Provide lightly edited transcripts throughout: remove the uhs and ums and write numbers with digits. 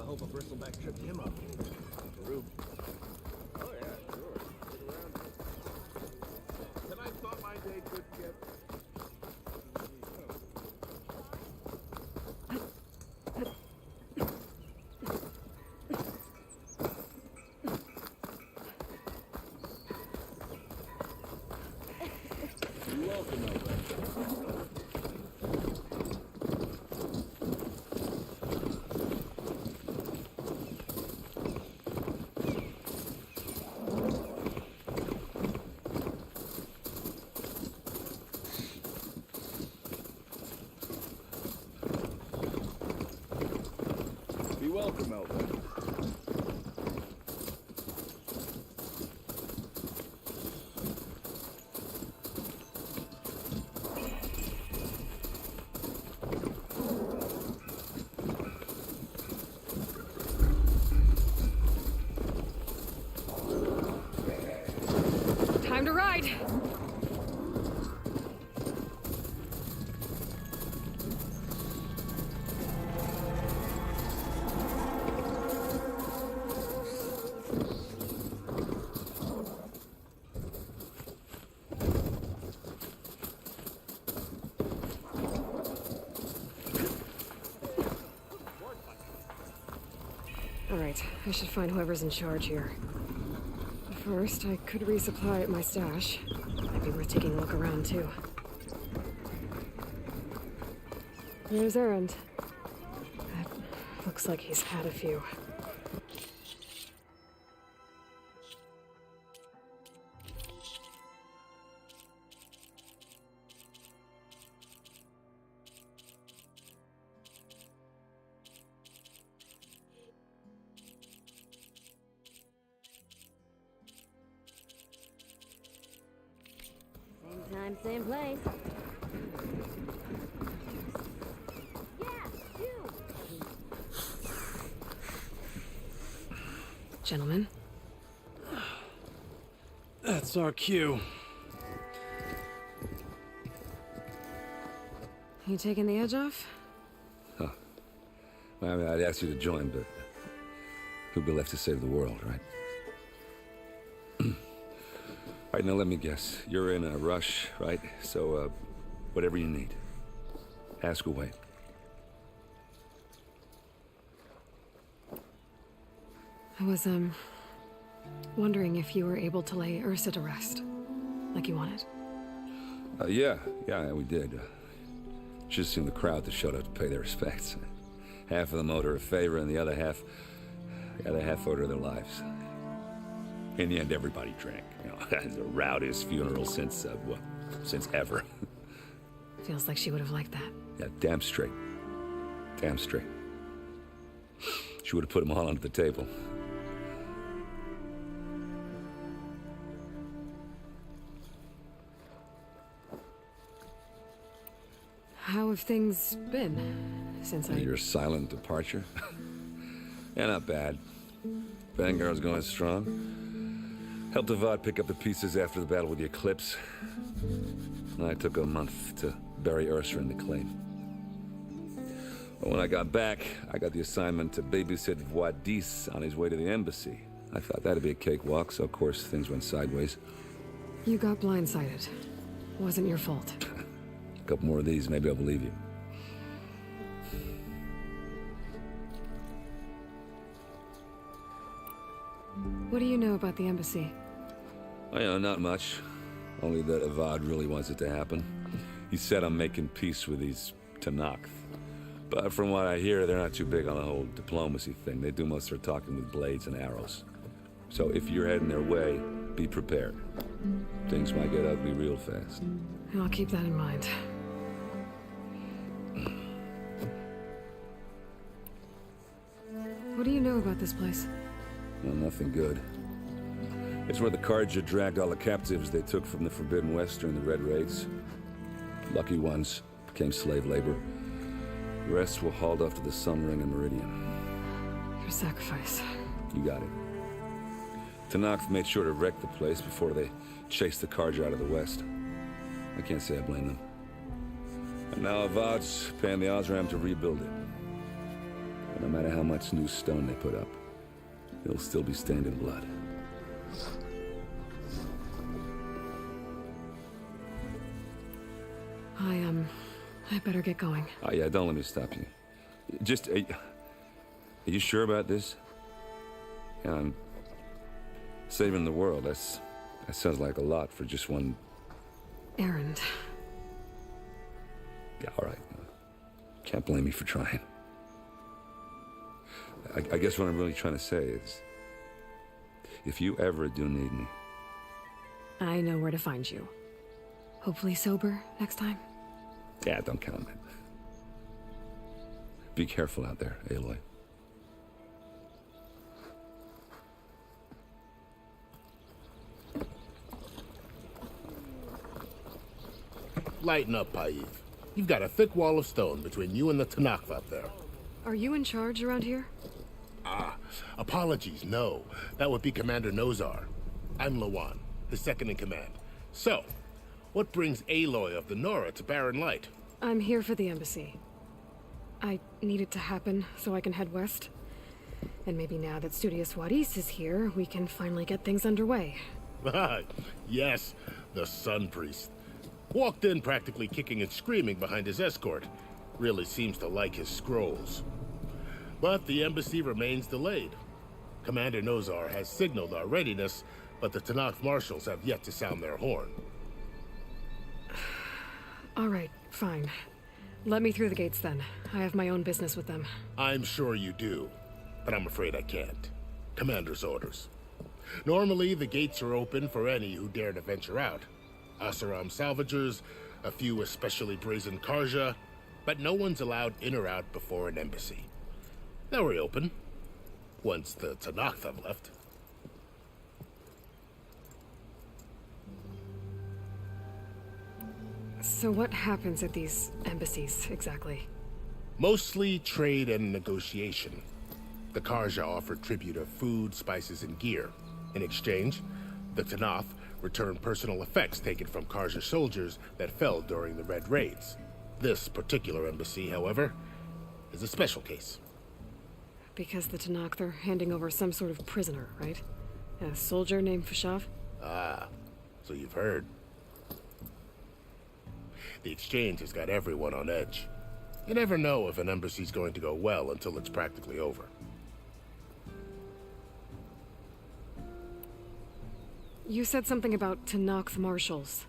hope a bristleback tripped him up. Rube. Oh yeah, sure. Sit around. Tonight thought my day could get... You're welcome, Be welcome, Elvin. Time to ride! Alright, I should find whoever's in charge here. First, I could resupply at my stash. Might be worth taking a look around, too. There's Errand. That looks like he's had a few. Same time, same place. Yeah, you! Gentlemen? That's our cue. You taking the edge off? Well, I mean, I'd ask you to join, but who'd be left to save the world, right? All right, now let me guess. You're in a rush, right? So, whatever you need, ask away. I was, wondering if you were able to lay Ursa to rest, like you wanted. Yeah, we did. Just seen the crowd that showed up to pay their respects. Half of them owed her a favor, and the other half owed her their lives. In the end, everybody drank. You know, the rowdiest funeral since ever. Feels like she would have liked that. Yeah, damn straight. Damn straight. She would have put them all under the table. How have things been since Your silent departure? Yeah, not bad. Vanguard's going strong. Helped Avad pick up the pieces after the battle with the Eclipse. And I took a month to bury Ursa in the claim. But when I got back, I got the assignment to babysit Voidis on his way to the embassy. I thought that'd be a cakewalk, so of course things went sideways. You got blindsided. Wasn't your fault. A couple more of these, maybe I'll believe you. What do you know about the embassy? Well, you know, not much. Only that Avad really wants it to happen. He said I'm making peace with these Tanakh. But from what I hear, they're not too big on the whole diplomacy thing. They do most of their talking with blades and arrows. So if you're heading their way, be prepared. Things might get ugly real fast. I'll keep that in mind. What do you know about this place? Well, nothing good. It's where the Carja dragged all the captives they took from the Forbidden West during the Red Raids. Lucky ones became slave labor. The rest were hauled off to the Sun Ring and Meridian. Your sacrifice. You got it. Tanakh made sure to wreck the place before they chased the Carja out of the West. I can't say I blame them. And now Avad's paying the Osram to rebuild it. And I'm matter how much new stone they put up. It'll still be stained in blood. I better get going. Oh, yeah, don't let me stop you. Just, are you sure about this? Yeah, I'm saving the world. That sounds like a lot for just one... Errand. Yeah, all right. Can't blame me for trying. I guess what I'm really trying to say is, if you ever do need me... I know where to find you. Hopefully sober next time. Yeah, don't count on it. Be careful out there, Aloy. Lighten up, Paiv. You've got a thick wall of stone between you and the Tanakh up there. Are you in charge around here? Apologies, no. That would be Commander Nozar. I'm Lawan, his second in command. So, what brings Aloy of the Nora to Barren Light? I'm here for the embassy. I need it to happen so I can head west. And maybe now that Studious Wadis is here, we can finally get things underway. Yes, the Sun Priest. Walked in practically kicking and screaming behind his escort. Really seems to like his scrolls. But the embassy remains delayed. Commander Nozar has signaled our readiness, but the Tanakh marshals have yet to sound their horn. All right, fine. Let me through the gates then. I have my own business with them. I'm sure you do, but I'm afraid I can't. Commander's orders. Normally, the gates are open for any who dare to venture out. Asaram salvagers, a few especially brazen Karja, but no one's allowed in or out before an embassy. They'll reopen, once the Tanakh have left. So what happens at these embassies, exactly? Mostly trade and negotiation. The Karja offer tribute of food, spices, and gear. In exchange, the Tanakh return personal effects taken from Karja soldiers that fell during the Red Raids. This particular embassy, however, is a special case. Because the Tanakh, they're handing over some sort of prisoner, right? A soldier named Fashav? Ah, so you've heard. The exchange has got everyone on edge. You never know if an embassy's going to go well until it's practically over. You said something about Tanakh marshals.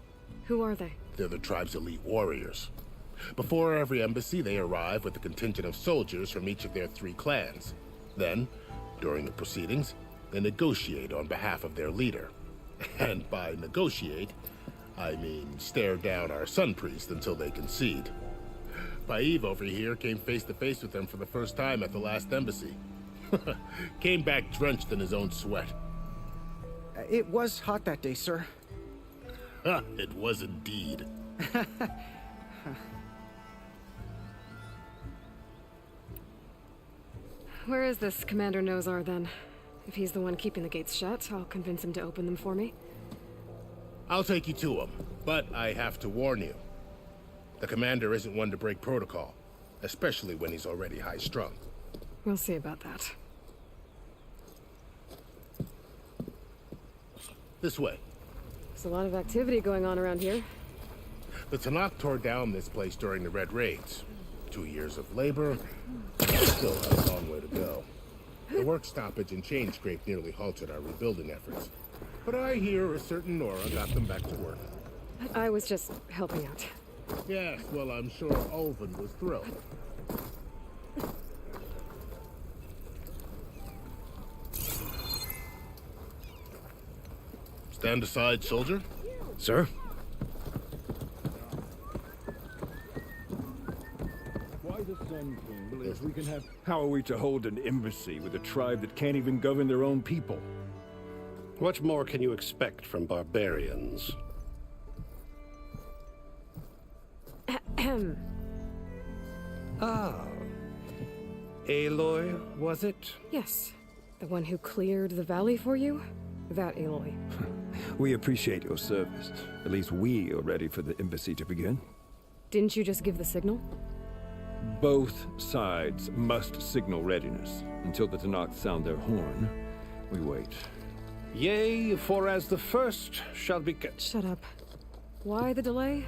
Who are they? They're the tribe's elite warriors. Before every embassy, they arrive with a contingent of soldiers from each of their 3 clans. Then, during the proceedings, they negotiate on behalf of their leader. And by negotiate, I mean stare down our Sun Priest until they concede. Paiv over here came face to face with them for the first time at the last embassy. Came back drenched in his own sweat. It was hot that day, sir. It was indeed. Where is this Commander Nozar, then? If he's the one keeping the gates shut, I'll convince him to open them for me. I'll take you to him, but I have to warn you. The commander isn't one to break protocol, especially when he's already high-strung. We'll see about that. This way. There's a lot of activity going on around here. The Tanakh tore down this place during the Red Raids. 2 years of labor, still have a long way to go. The work stoppage and chain scrape nearly halted our rebuilding efforts. But I hear a certain Nora got them back to work. I was just helping out. Yes, well, I'm sure Ulvin was thrilled. Stand aside, soldier. Sir? Why the Sun King believes we can have... How are we to hold an embassy with a tribe that can't even govern their own people? What more can you expect from barbarians? Ah. Aloy, was it? Yes. The one who cleared the valley for you? That Aloy. We appreciate your service. At least we are ready for the embassy to begin. Didn't you just give the signal? Both sides must signal readiness. Until the Tanakh sound their horn, we wait. Yea, for as the first shall be kept. Shut up. Why the delay?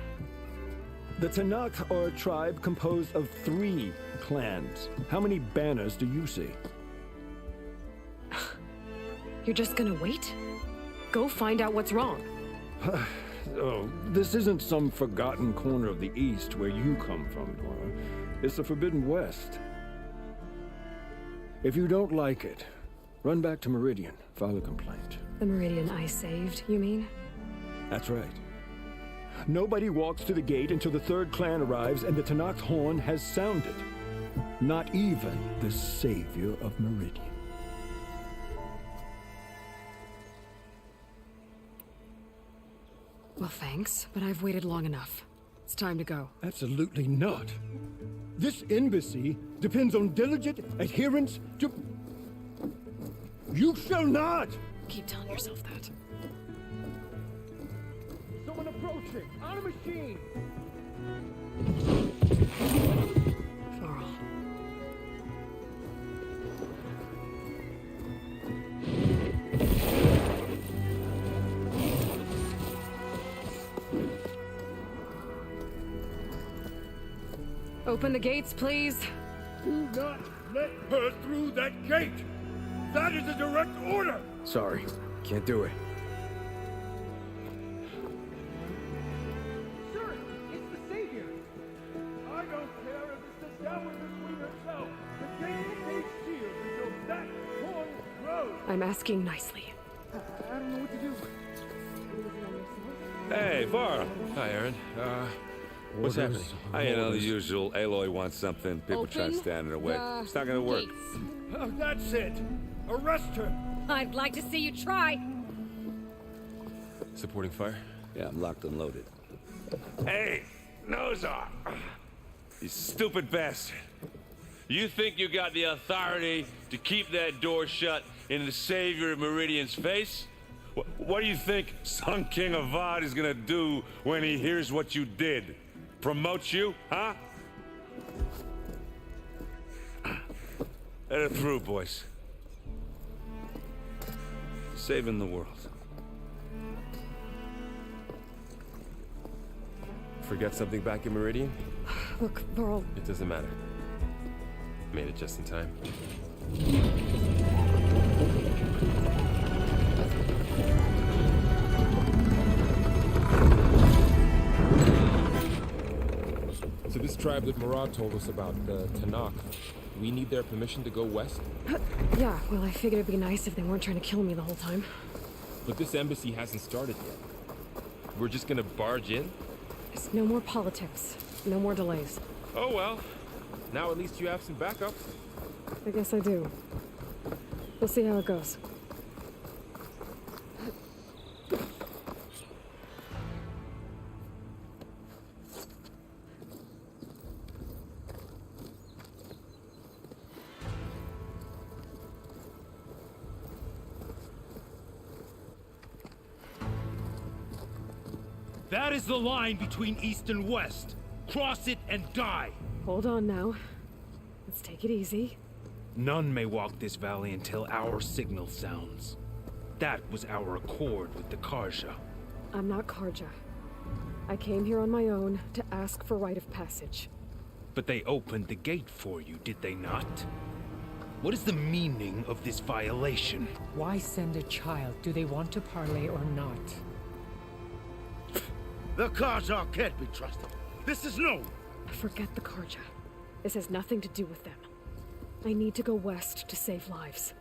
The Tanakh are a tribe composed of 3 clans. How many banners do you see? You're just gonna wait? Go find out what's wrong. Oh, this isn't some forgotten corner of the East where you come from, Nora. It's the Forbidden West. If you don't like it, run back to Meridian, file a complaint. The Meridian I saved, you mean? That's right. Nobody walks to the gate until the 3rd clan arrives and the Tanakh's horn has sounded. Not even the savior of Meridian. Well, thanks, but I've waited long enough. It's time to go. Absolutely not. This embassy depends on diligent adherence to... You shall not! Keep telling yourself that. Someone approaching! On a machine! Varl. Open the gates, please. Do not let her through that gate! That is a direct order! Sorry, can't do it. Sir, it's the savior! I don't care if it's the Dowager Queen herself! The gate stays sealed until that horn grows! I'm asking nicely. I don't know what to do. Hey, Varl. Hi, Aaron. What's happening? You know, the usual. Aloy wants something. People try to stand in her way. It's not gonna work. Oh, that's it! Arrest her! I'd like to see you try. Supporting fire? Yeah, I'm locked and loaded. Hey, Nozar! You stupid bastard. You think you got the authority to keep that door shut in the savior of Meridian's face? What do you think Sun King Avad is gonna do when he hears what you did? Promote you, huh? Let it through, boys. Saving the world. Forget something back in Meridian? Look, Varl, It doesn't matter. Made it just in time. So this tribe that Murad told us about, the Tanakh, we need their permission to go west? yeah, well, I figured it'd be nice if they weren't trying to kill me the whole time. But this embassy hasn't started yet. We're just gonna barge in? There's no more politics. No more delays. Oh well. Now at least you have some backup. I guess I do. We'll see how it goes. That is the line between East and West. Cross it and die. Hold on now. Let's take it easy. None may walk this valley until our signal sounds. That was our accord with the Karja. I'm not Karja. I came here on my own to ask for rite of passage. But they opened the gate for you, did they not? What is the meaning of this violation? Why send a child? Do they want to parley or not? The Karja can't be trusted. This is known. Forget the Karja. This has nothing to do with them. I need to go west to save lives.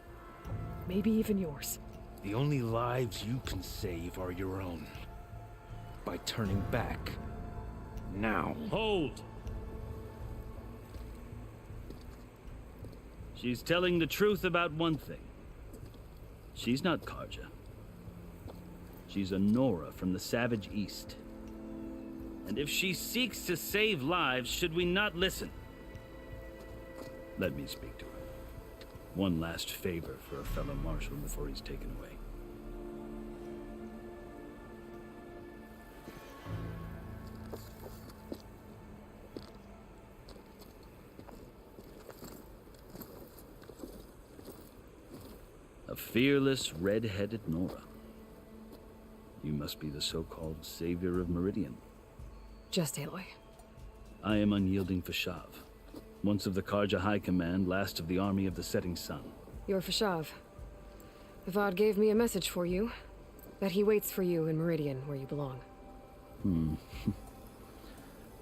Maybe even yours. The only lives you can save are your own. By turning back. Now. Hold! She's telling the truth about one thing. She's not Karja. She's a Nora from the Savage East. And if she seeks to save lives, should we not listen? Let me speak to her. One last favor for a fellow marshal before he's taken away. A fearless, red-headed Nora. You must be the so-called savior of Meridian. Just Aloy. I am unyielding Fashav, once of the Karja High Command, last of the army of the Setting Sun. You're Fashav. Avad gave me a message for you. That he waits for you in Meridian, where you belong.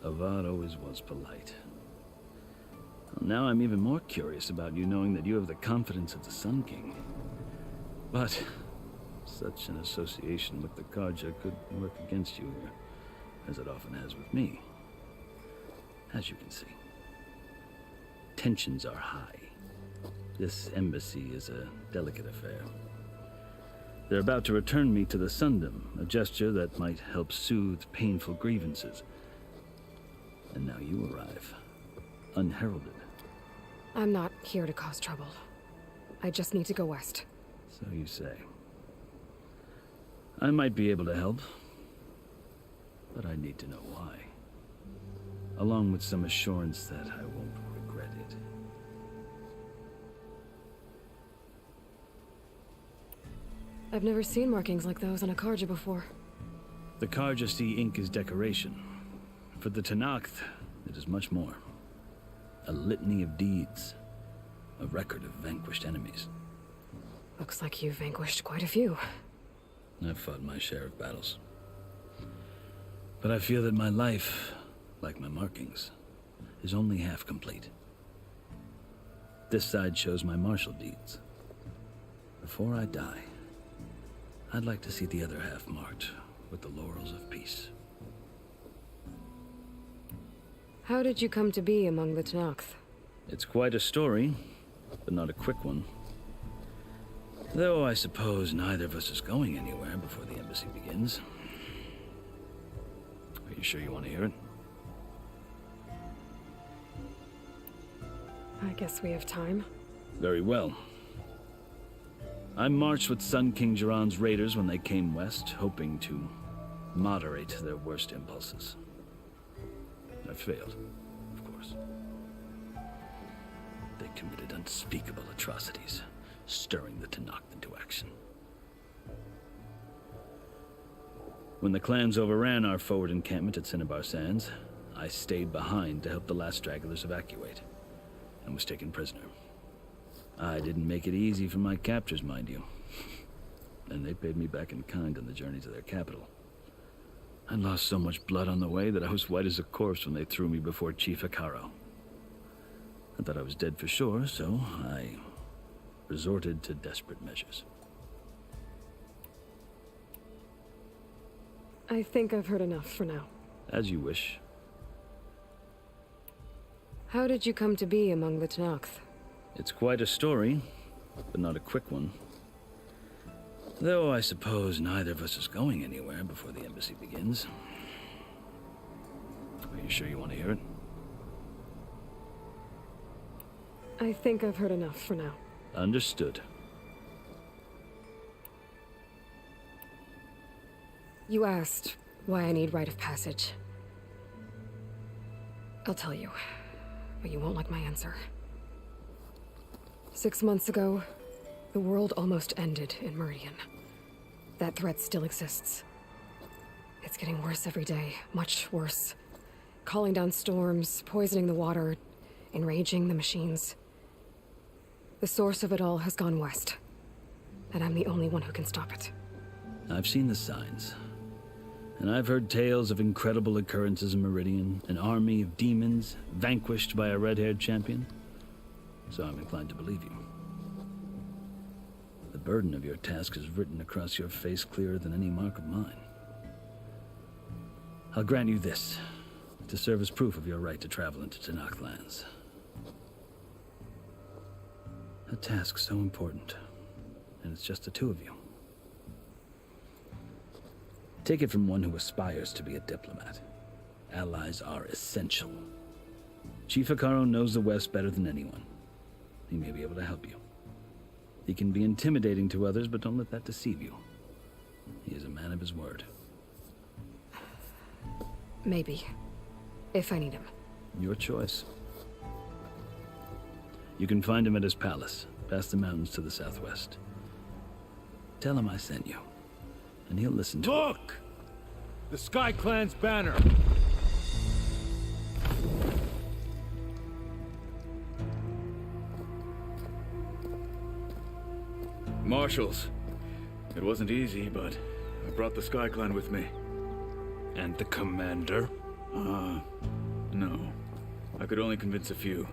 Avad always was polite. Well, now I'm even more curious about you knowing that you have the confidence of the Sun King. But such an association with the Karja could work against you here, as it often has with me. As you can see, tensions are high. This embassy is a delicate affair. They're about to return me to the Sundom, a gesture that might help soothe painful grievances. And now you arrive, unheralded. I'm not here to cause trouble. I just need to go west. So you say. I might be able to help, but I need to know why. Along with some assurance that I won't regret it. I've never seen markings like those on a Karja before. The Karja see ink as decoration. For the Tenakth, it is much more. A litany of deeds. A record of vanquished enemies. Looks like you've vanquished quite a few. I've fought my share of battles. But I feel that my life, like my markings, is only half complete. This side shows my martial deeds. Before I die, I'd like to see the other half marked with the laurels of peace. How did you come to be among the Tenakth? It's quite a story, but not a quick one. Though I suppose neither of us is going anywhere before the embassy begins. Are you sure you want to hear it? I guess we have time. Very well. I marched with Sun King Jiran's raiders when they came west, hoping to moderate their worst impulses. I failed, of course. They committed unspeakable atrocities, stirring the Tenakth into action. When the clans overran our forward encampment at Cinnabar Sands, I stayed behind to help the last stragglers evacuate, and was taken prisoner. I didn't make it easy for my captors, mind you. And they paid me back in kind on the journey to their capital. I lost so much blood on the way that I was white as a corpse when they threw me before Chief Hikaro. I thought I was dead for sure, so I resorted to desperate measures. I think I've heard enough for now. As you wish. How did you come to be among the Tenakth? It's quite a story, but not a quick one. Though I suppose neither of us is going anywhere before the embassy begins. Are you sure you want to hear it? I think I've heard enough for now. Understood. You asked why I need rite of passage. I'll tell you, but you won't like my answer. 6 months ago, the world almost ended in Meridian. That threat still exists. It's getting worse every day, much worse. Calling down storms, poisoning the water, enraging the machines. The source of it all has gone west, and I'm the only one who can stop it. I've seen the signs. And I've heard tales of incredible occurrences in Meridian, an army of demons vanquished by a red-haired champion. So I'm inclined to believe you. The burden of your task is written across your face clearer than any mark of mine. I'll grant you this, to serve as proof of your right to travel into Tenakth lands. A task so important, and it's just the two of you. Take it from one who aspires to be a diplomat. Allies are essential. Chief Hikaro knows the West better than anyone. He may be able to help you. He can be intimidating to others, but don't let that deceive you. He is a man of his word. Maybe. If I need him. Your choice. You can find him at his palace, past the mountains to the southwest. Tell him I sent you. And he'll listen to Look! The Sky Clan's banner. Marshals. It wasn't easy, but I brought the Sky Clan with me. And the commander? No. I could only convince a few.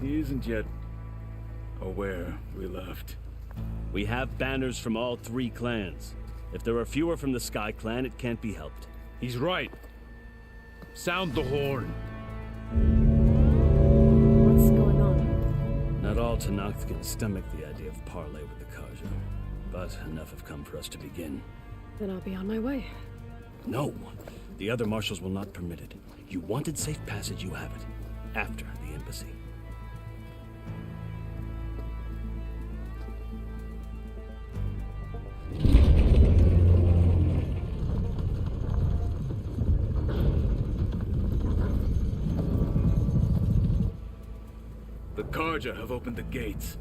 He isn't yet aware we left. We have banners from all 3 clans. If there are fewer from the Sky Clan, it can't be helped. He's right. Sound the horn. What's going on? Not all Tanakh can stomach the idea of parley with the Karja, but enough have come for us to begin. Then I'll be on my way. No! The other marshals will not permit it. You wanted safe passage, you have it. After the embassy. The Karja have opened the gates.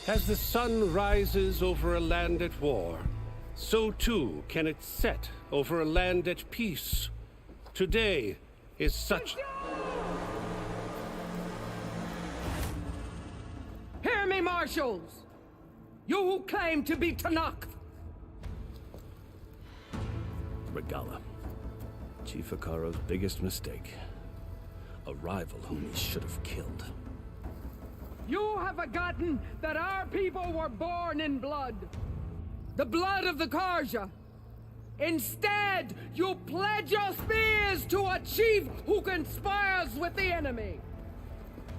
As the sun rises over a land at war, so too can it set over a land at peace. Today is such... Hear me, marshals! You who claim to be Tanakh! Regala. Chief Akaro's biggest mistake. A rival whom he should have killed. You have forgotten that our people were born in blood. The blood of the Karja. Instead, you pledge your spears to a chief who conspires with the enemy.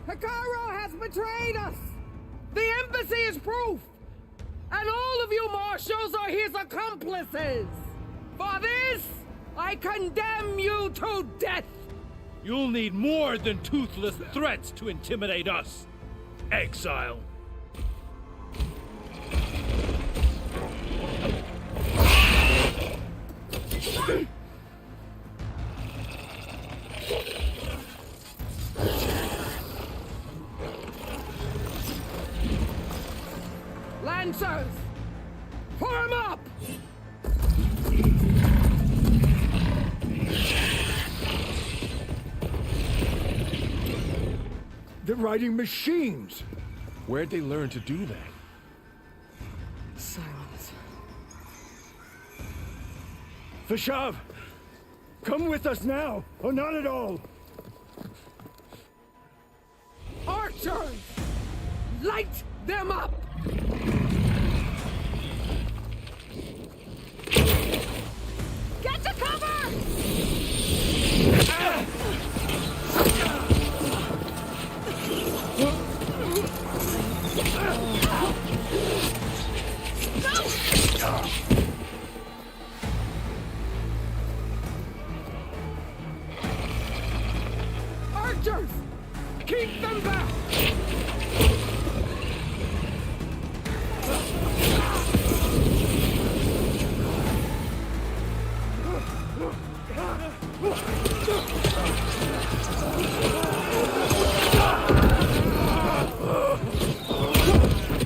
Akaro has betrayed us. The embassy is proof. And all of you marshals are his accomplices. For this, I condemn you to death. You'll need more than toothless threats to intimidate us. Exile. Lancers, form up! They're riding machines! Where'd they learn to do that? Silence. Vashav! Come with us now, or not at all! Archers! Light them up! Get to cover! Archers! Keep them back!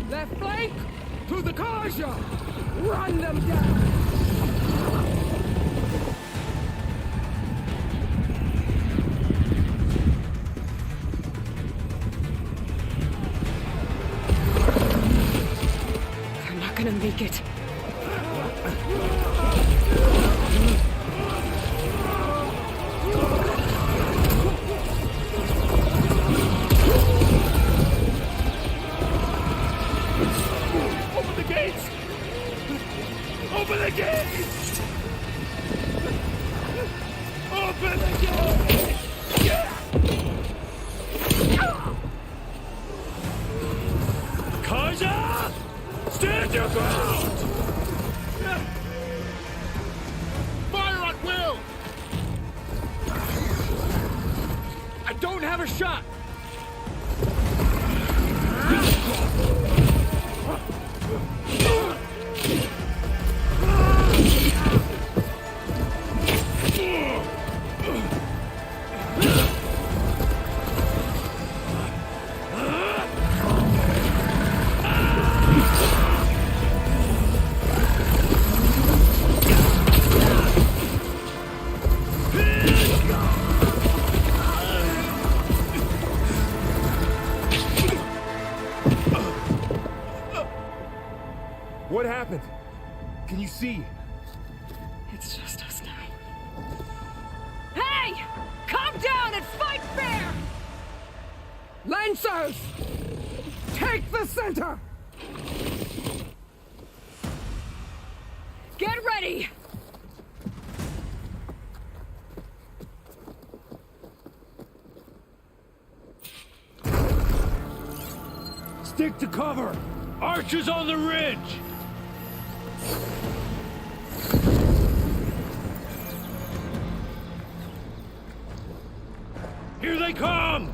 Left flank! To the Karja! Run them down! They're not gonna make it. Open the gates! Open the gates! Open the gates! Karja! Stand your ground! Fire on where? Cover shot! What happened? Can you see? It's just us now. Hey! Calm down and fight fair! Lancers! Take the center! Get ready! Stick to cover! Archers on the ridge! Here they come!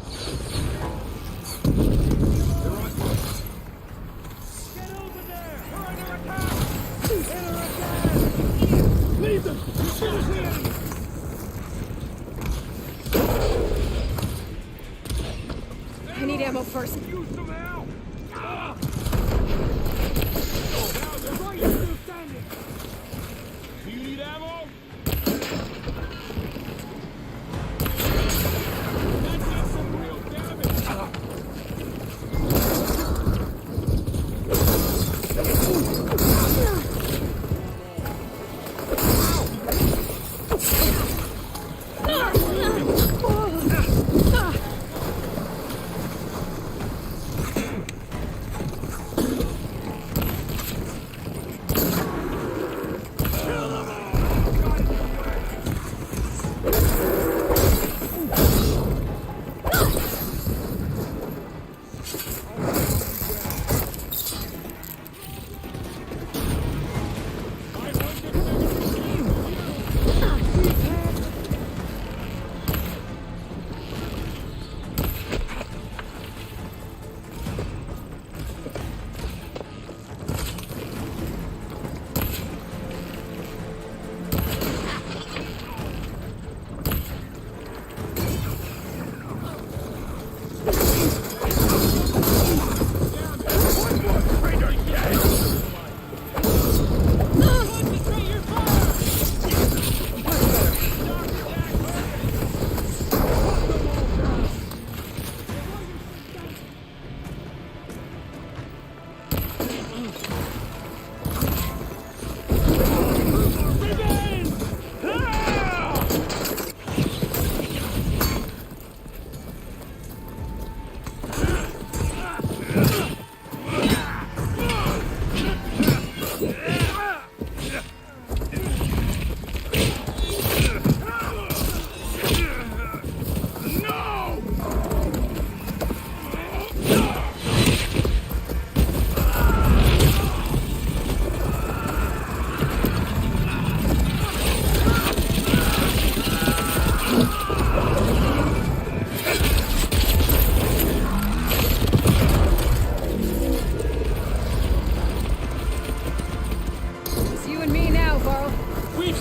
Leave them! I need ammo first. Use some help! Do you need ammo? That does some real damage!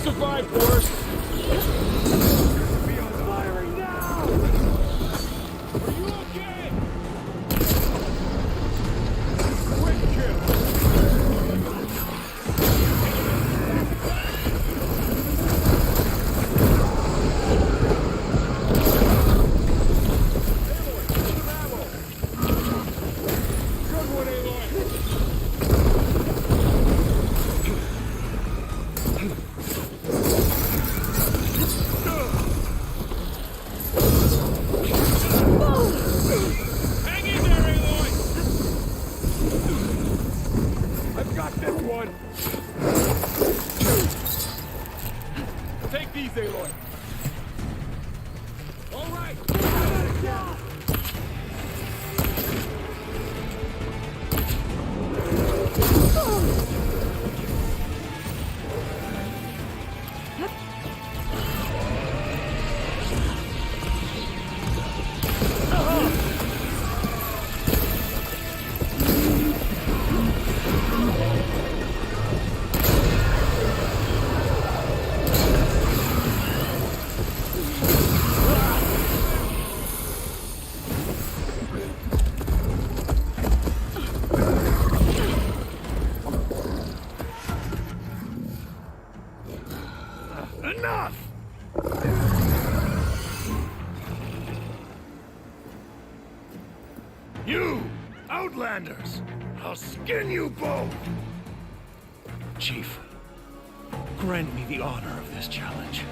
survived worse. Firing now! Are you okay? Quick kill! Good one, Aloy! Hang in there, Aloy! I've got this one! Take these, Aloy! All right! Let it go! Enough! You, Outlanders! I'll skin you both! Chief, grant me the honor of this challenge.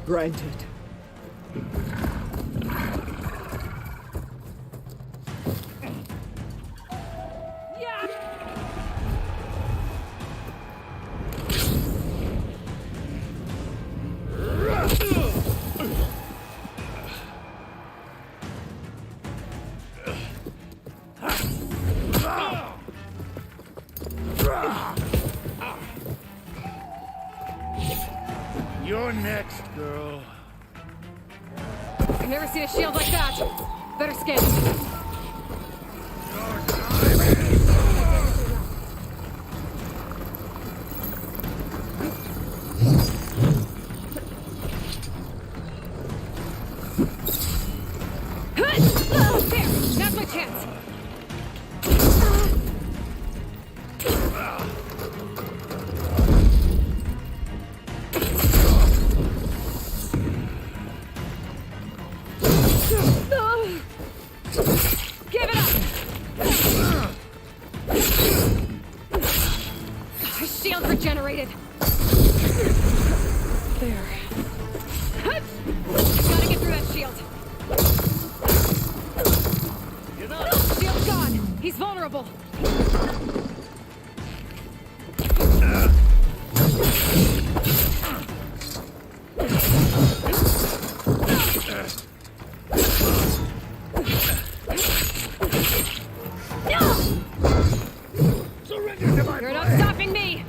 Granted. You're next, girl. I've never seen a shield like that. Better scan. There! Now's my chance! Give it up! Shield regenerated. There. Gotta get through that shield. Shield's gone. He's vulnerable. You're not stopping me!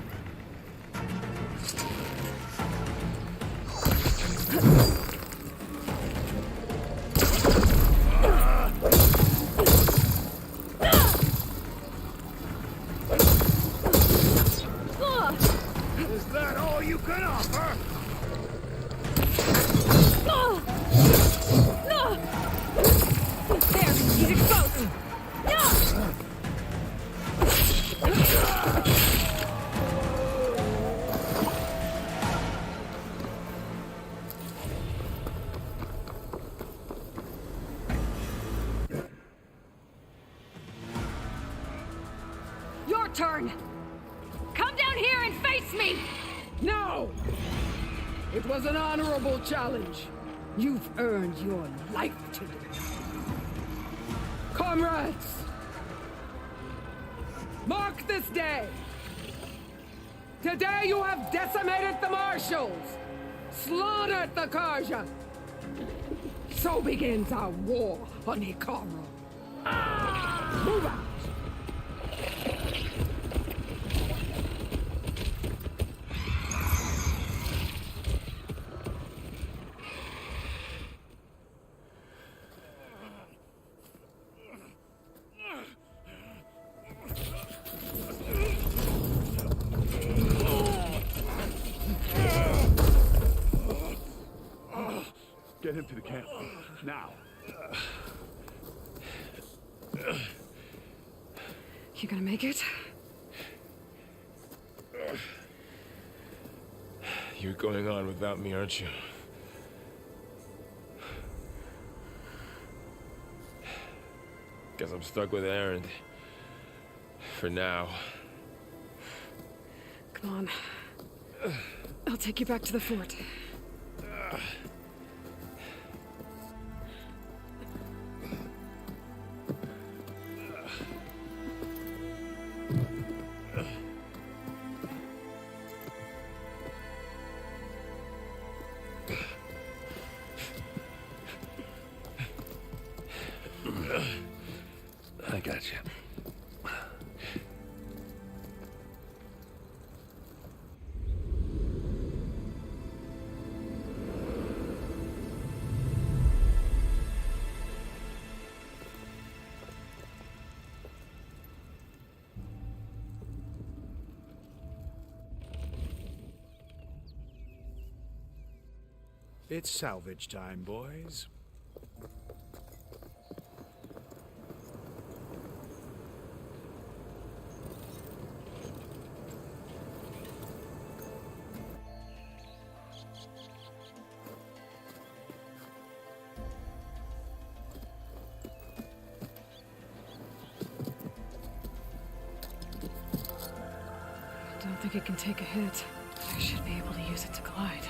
Is that all you can offer? There, he's exposed. Your turn. Come down here and face me. No! It was an honorable challenge. You've earned your life today. Comrades! Mark this day! Today you have decimated the Marshals! Slaughtered the Karja! So begins our war on Hikaru. Move out! Get him to the camp. Now. You gonna make it? You're going on without me, aren't you? Guess I'm stuck with Aaron. For now. Come on. I'll take you back to the fort. I got you. It's salvage time, boys. like it can take a hit. I should be able to use it to glide.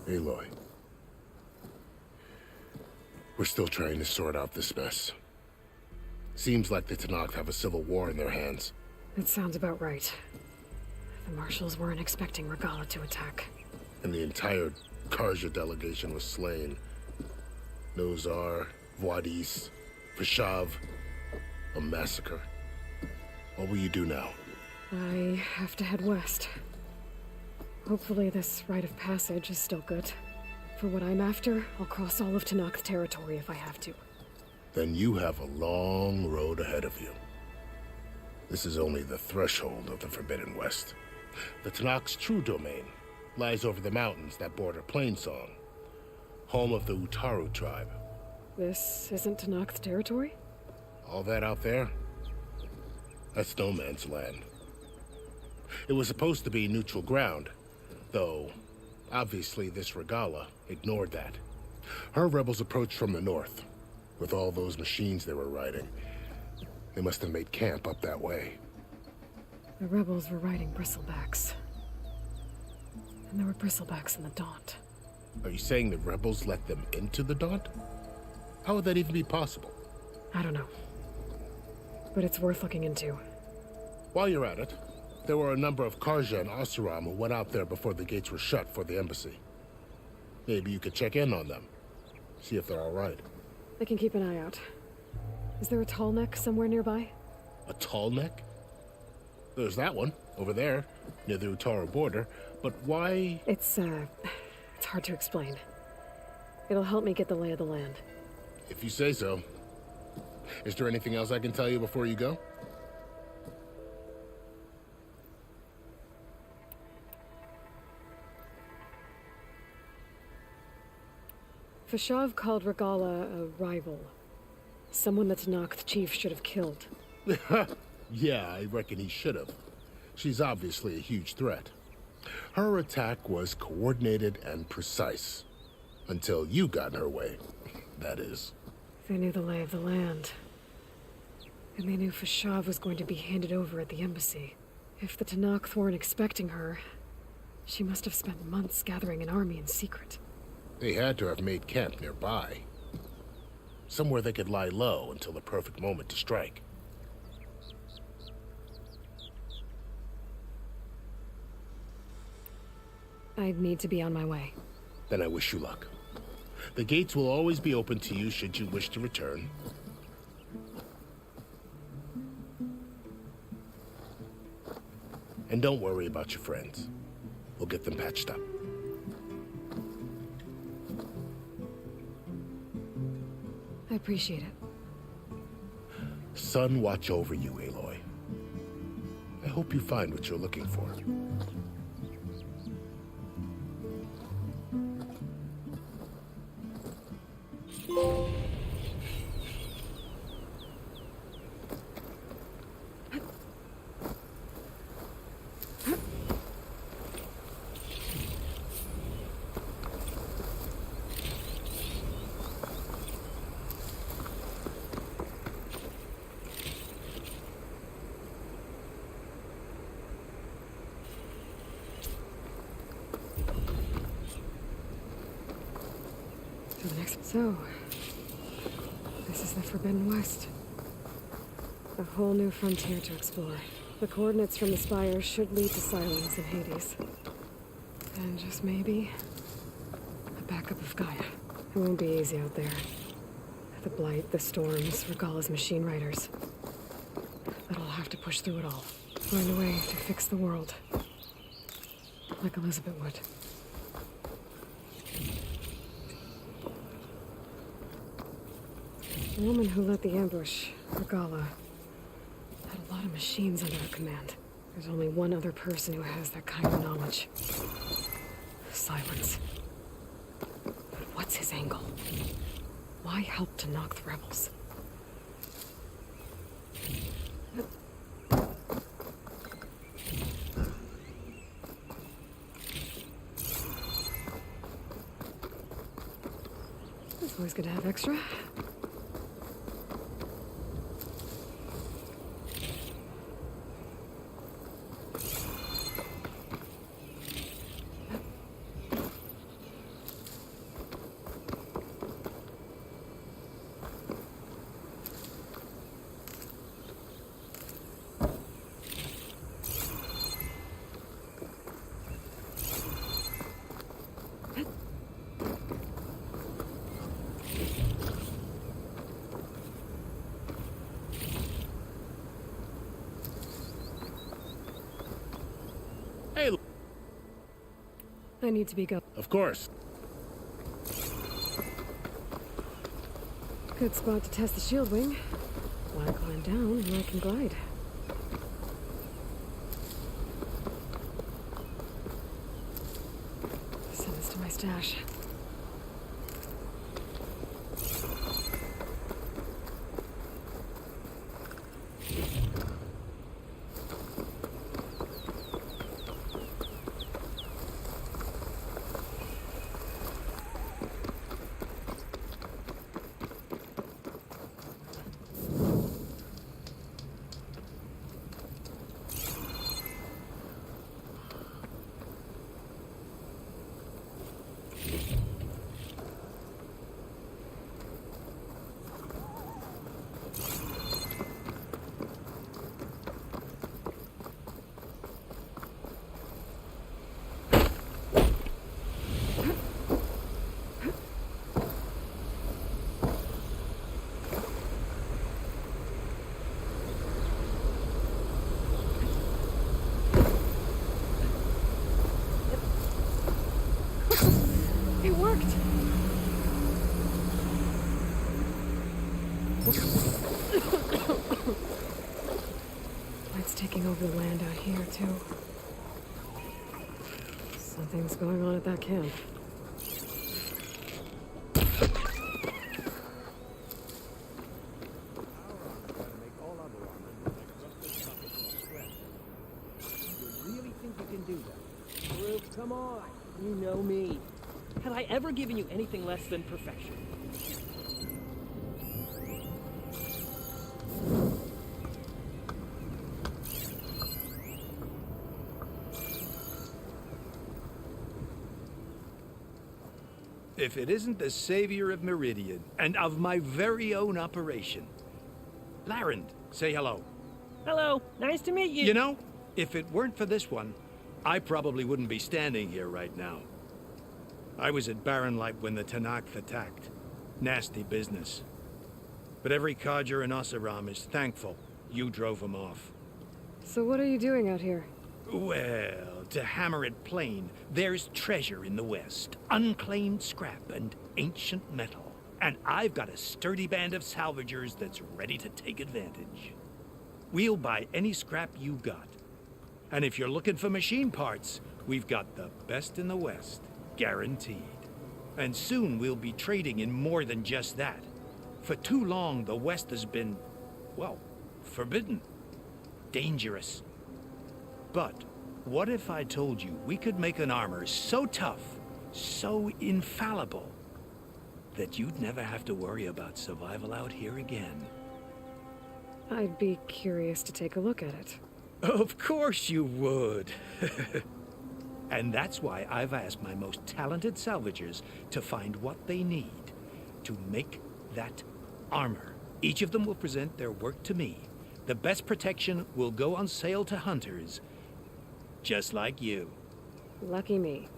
Aloy. We're still trying to sort out this mess. Seems like the Tenakth have a civil war in their hands. That sounds about right. The marshals weren't expecting Regala to attack. And the entire Karja delegation was slain. Nozar, Wadis, Vashav. A massacre. What will you do now? I have to head west. Hopefully this rite of passage is still good. For what I'm after, I'll cross all of Tenakth territory if I have to. Then you have a long road ahead of you. This is only the threshold of the Forbidden West. The Tenakth's true domain lies over the mountains that border Plainsong, home of the Utaru tribe. This isn't Tenakth territory? All that out there? That's no man's land. It was supposed to be neutral ground, though obviously this Regala ignored that. Her rebels approached from the north, with all those machines they were riding. They must have made camp up that way. The rebels were riding bristlebacks. And there were bristlebacks in the Daunt. Are you saying the rebels let them into the Daunt? How would that even be possible? I don't know. But it's worth looking into. While you're at it, there were a number of Karja and Oseram who went out there before the gates were shut for the embassy. Maybe you could check in on them. See if they're all right. I can keep an eye out. Is there a tall neck somewhere nearby? A tall neck? There's that one, over there, near the Utaru border. But why? It's hard to explain. It'll help me get the lay of the land. If you say so. Is there anything else I can tell you before you go? Vashav called Regala a rival. Someone the Tenakth chief should have killed. Yeah, I reckon he should have. She's obviously a huge threat. Her attack was coordinated and precise. Until you got in her way, that is. They knew the lay of the land. And they knew Vashav was going to be handed over at the embassy. If the Tenakth weren't expecting her, she must have spent months gathering an army in secret. They had to have made camp nearby. Somewhere they could lie low until the perfect moment to strike. I need to be on my way. Then I wish you luck. The gates will always be open to you should you wish to return. And don't worry about your friends. We'll get them patched up. I appreciate it. Sun watch over you, Aloy. I hope you find what you're looking for. So, this is the Forbidden West. A whole new frontier to explore. The coordinates from the spire should lead to Silence and Hades. And just maybe, a backup of Gaia. It won't be easy out there. The Blight, the Storms, Regala's machine riders. But I'll have to push through it all. Find a way to fix the world. Like Elizabeth would. The woman who led the ambush, Regala, had a lot of machines under her command. There's only one other person who has that kind of knowledge. Silence. But what's his angle? Why help to knock the rebels? Always good to have extra. Hey, I need to be going. of course. Good spot to test the shield wing. Why climb down when I can glide? Send this to my stash. It worked! Light's taking over the land out here, too. Something's going on at that camp. Come on, you know me. Have I ever given you anything less than perfection? If it isn't the savior of Meridian, and of my very own operation. Larend, say hello. Hello, nice to meet you. You know, if it weren't for this one, I probably wouldn't be standing here right now. I was at Barren Light when the Tanakh attacked. Nasty business. But every codger in Oseram is thankful you drove them off. So what are you doing out here? Well, to hammer it plain, there's treasure in the West. Unclaimed scrap and ancient metal. And I've got a sturdy band of salvagers that's ready to take advantage. We'll buy any scrap you got. And if you're looking for machine parts, we've got the best in the West. Guaranteed. And soon we'll be trading in more than just that. For too long, the West has been, well, forbidden. Dangerous. But what if I told you we could make an armor so tough, so infallible, that you'd never have to worry about survival out here again? I'd be curious to take a look at it. Of course you would. And that's why I've asked my most talented salvagers to find what they need to make that armor. Each of them will present their work to me. The best protection will go on sale to hunters, just like you. Lucky me.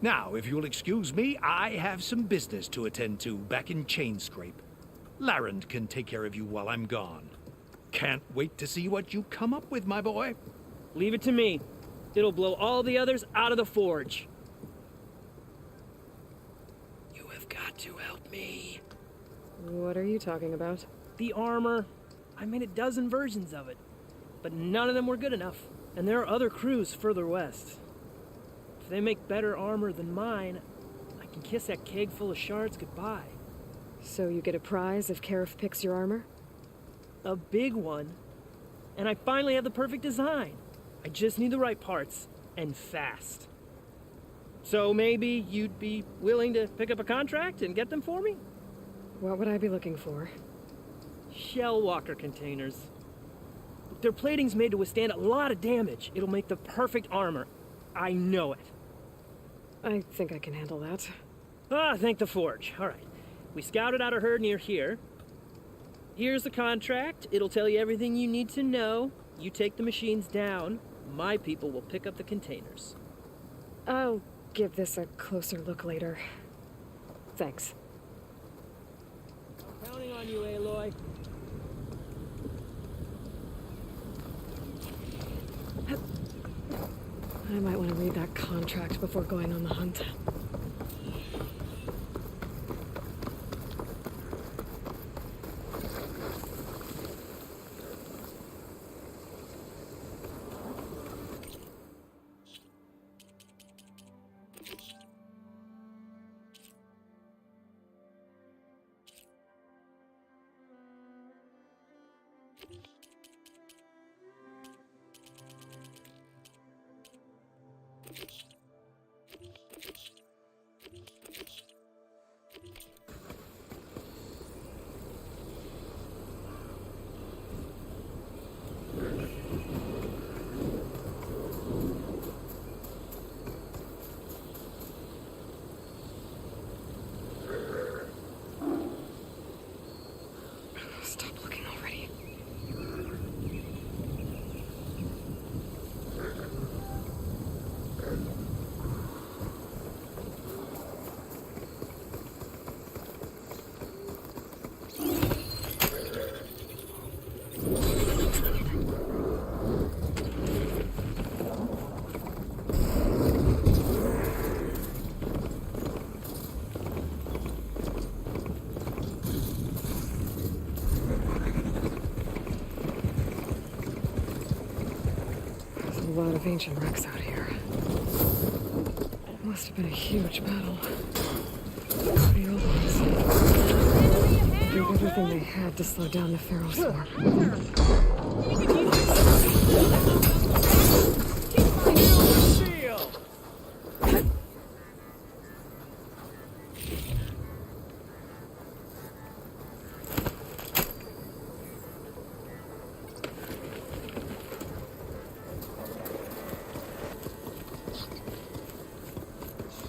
Now, if you'll excuse me, I have some business to attend to back in Chainscrape. Larend can take care of you while I'm gone. Can't wait to see what you come up with, my boy. Leave it to me. It'll blow all the others out of the forge. You have got to help me. What are you talking about? The armor. I made a dozen versions of it, but none of them were good enough. And there are other crews further west. If they make better armor than mine, I can kiss that keg full of shards goodbye. So you get a prize if Karif picks your armor? A big one. And I finally have the perfect design. I just need the right parts, and fast. So maybe you'd be willing to pick up a contract and get them for me? What would I be looking for? Shell walker containers. Their plating's made to withstand a lot of damage. It'll make the perfect armor. I know it. I think I can handle that. Ah, thank the Forge. All right. We scouted out a herd near here. Here's the contract. It'll tell you everything you need to know. You take the machines down. My people will pick up the containers. I'll give this a closer look later. Thanks. I'm counting on you, Aloy. I might want to read that contract before going on the hunt. Stop looking already. A lot of ancient wrecks out here. Must have been a huge battle. The old ones did everything they had to slow down the Pharaoh swarm.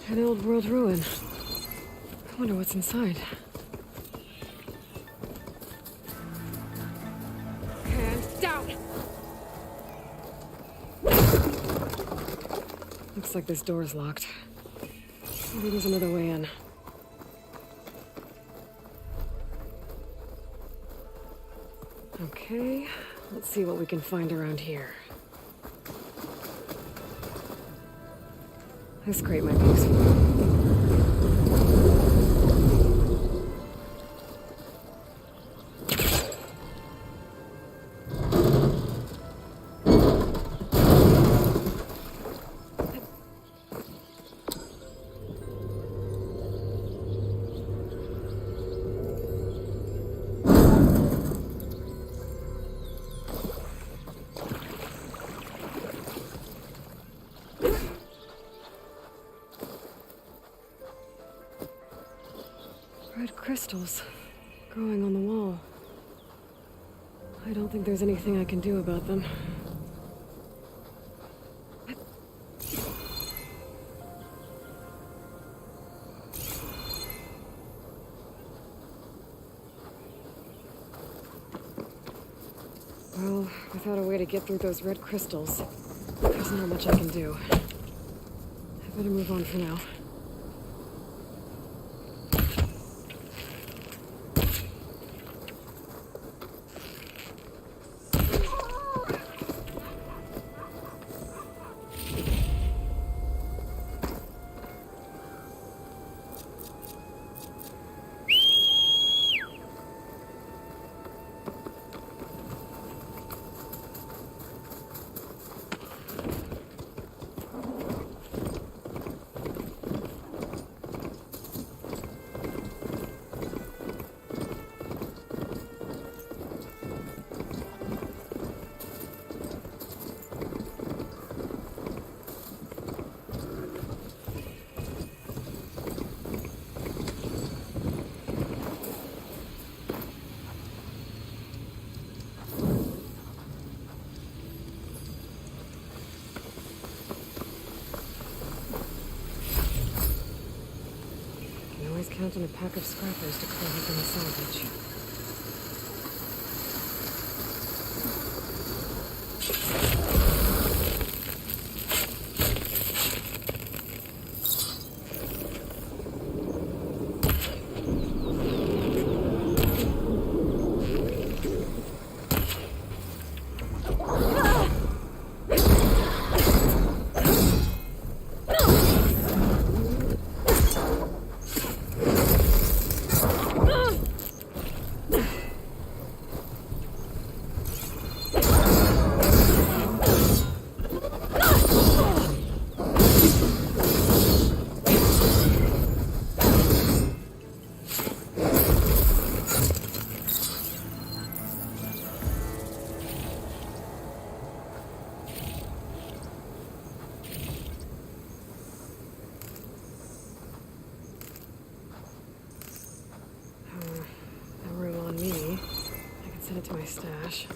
An old world ruin. I wonder what's inside. Hands down! Looks like this door's locked. Maybe there's another way in. Okay, let's see what we can find around here. This crate might be useful. Red crystals growing on the wall. I don't think there's anything I can do about them. Well, without a way to get through those red crystals, there's not much I can do. I better move on for now. count on a pack of scrappers to clear him from the salvage. No room on me. I can send it to my stash.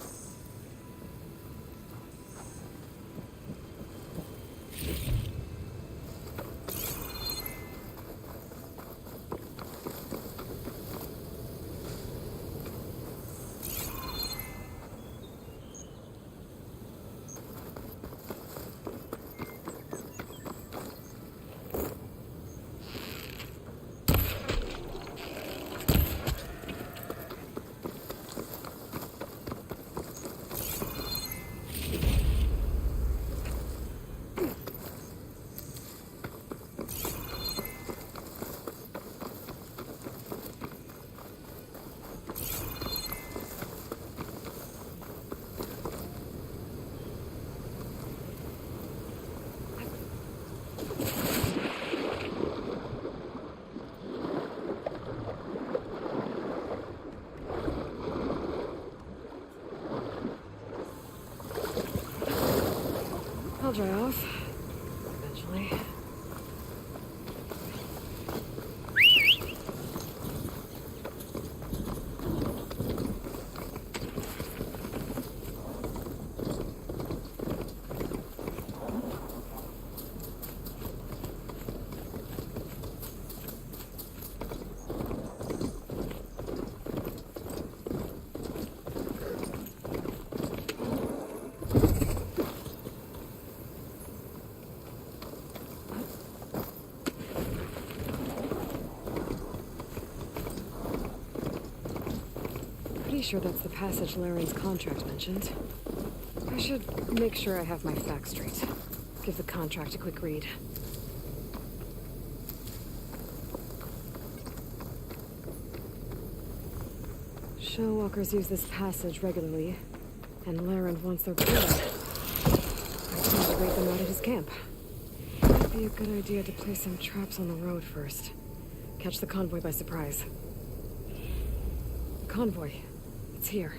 I'll dry off. Eventually. Pretty sure that's the passage Laren's contract mentioned. I should make sure I have my facts straight. Give the contract a quick read. Shellwalkers use this passage regularly, and Laren wants their blood. I plan to raid them out at his camp. Might be a good idea to place some traps on the road first. Catch the convoy by surprise. Convoy. It's here.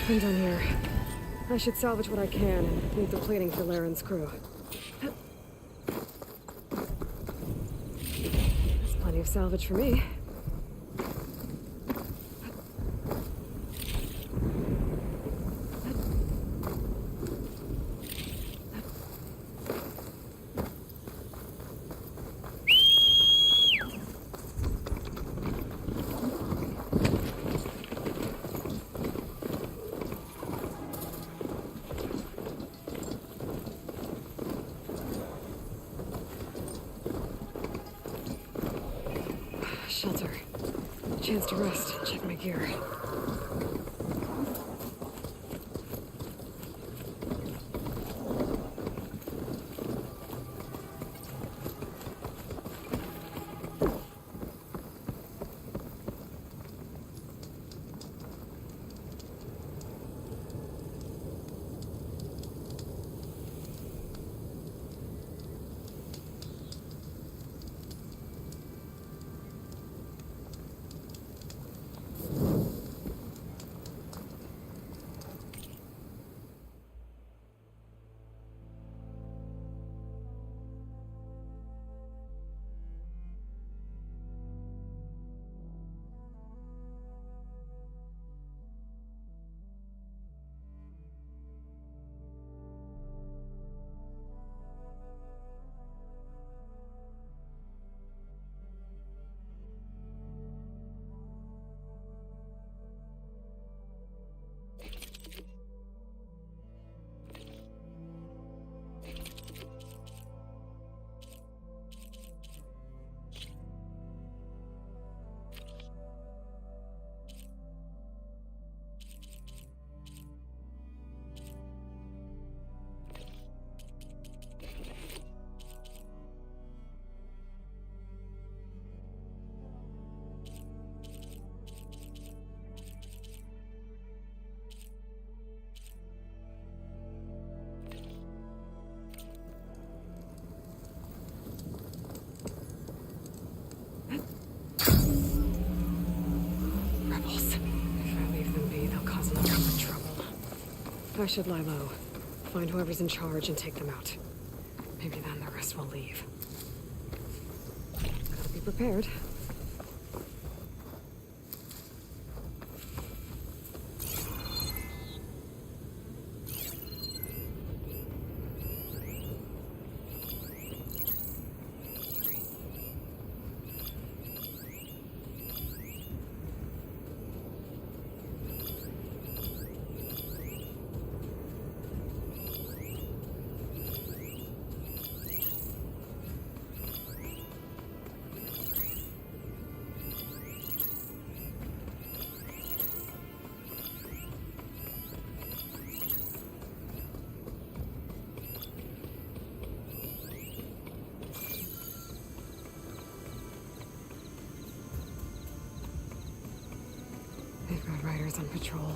Pins on here. I should salvage what I can and leave the plating for Laren's crew. Plenty of salvage for me. Shelter. Chance to rest. Check my gear. I should lie low. Find whoever's in charge and take them out. Maybe then the rest will leave. Gotta be prepared. They've got riders on patrol.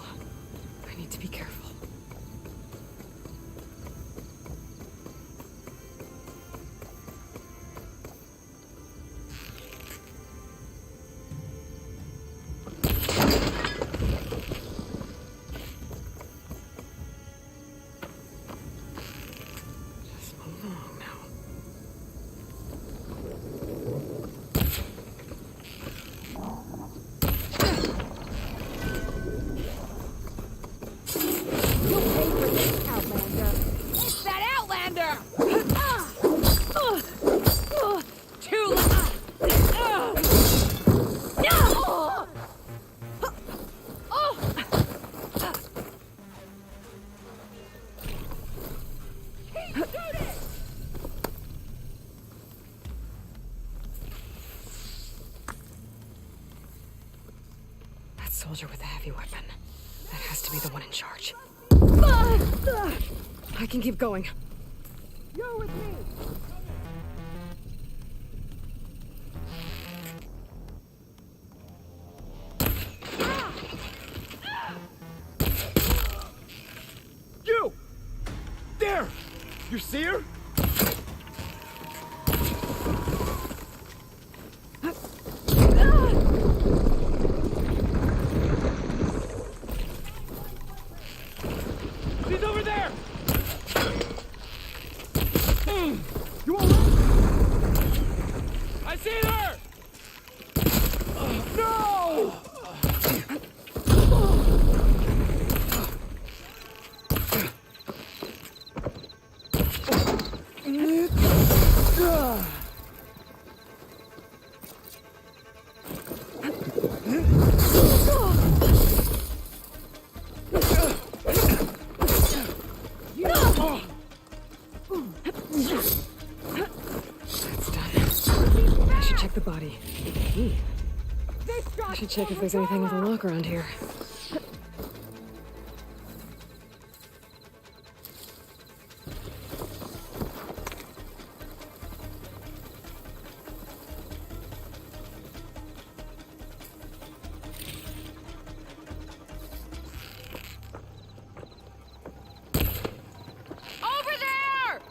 I need to be careful. Just move along now. Soldier with a heavy weapon. That has to be the one in charge. I can keep going. You're with me. You! There! You see her? She's over there! You all right? I see her! the body. Key. I should check if there's anything with a lock around here. Over there!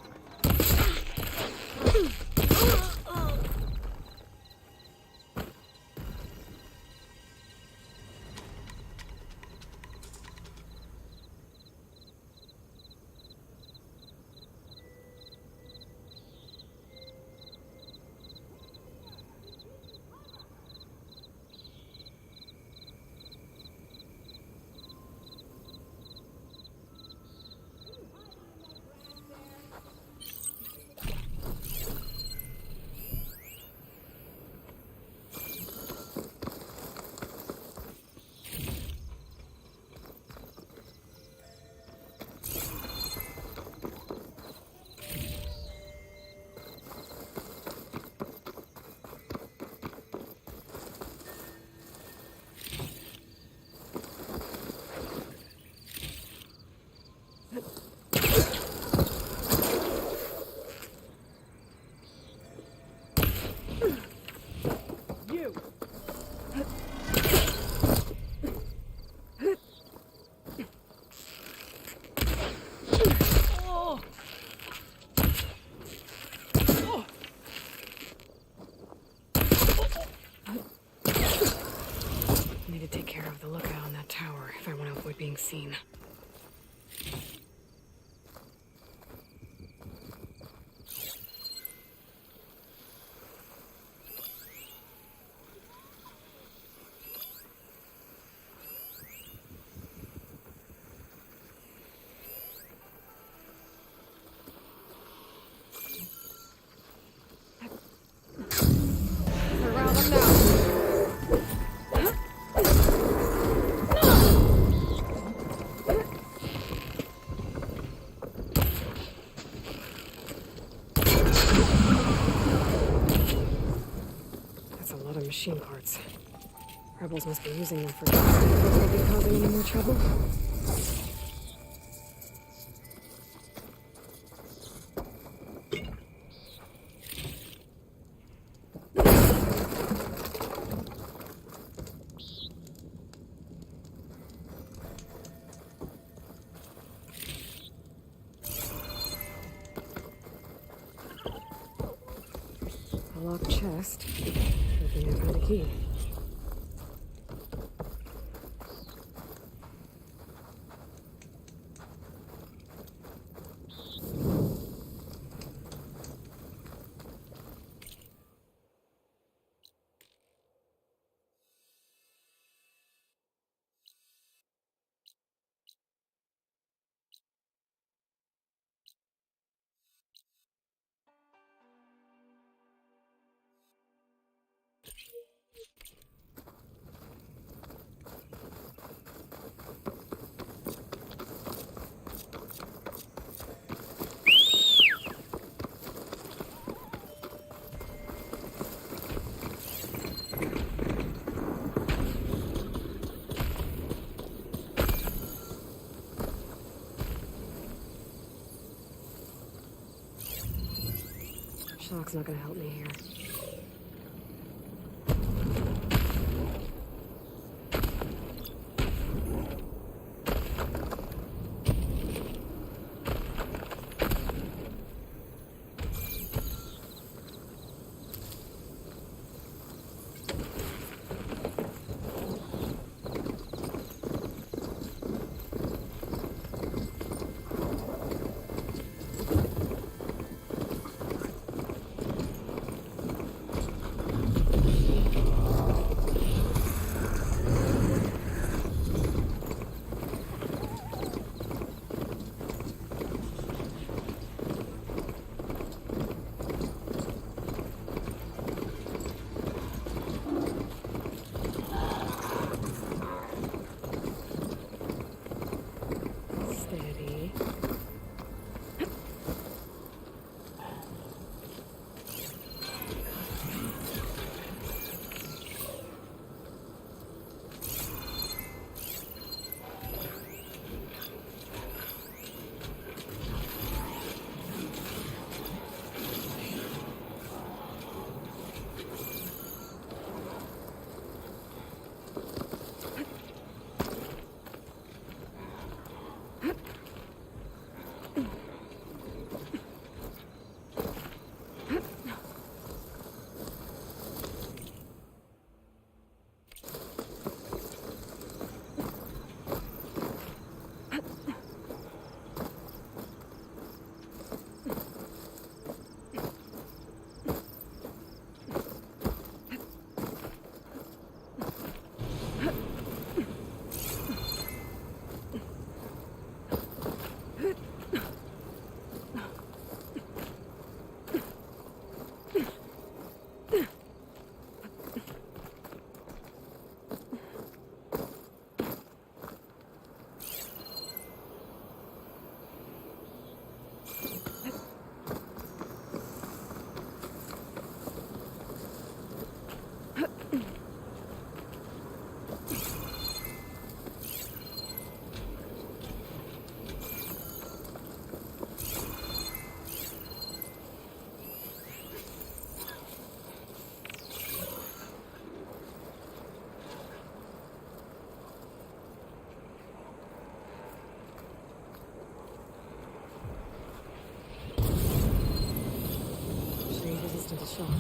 Need to take care of the lookout on that tower if I want to avoid being seen. Around them now. That's a lot of machine parts. Rebels must be using them for won't be causing any more trouble. A locked chest. Looking to find a key. Shock's not gonna help me here. Resistant to shock.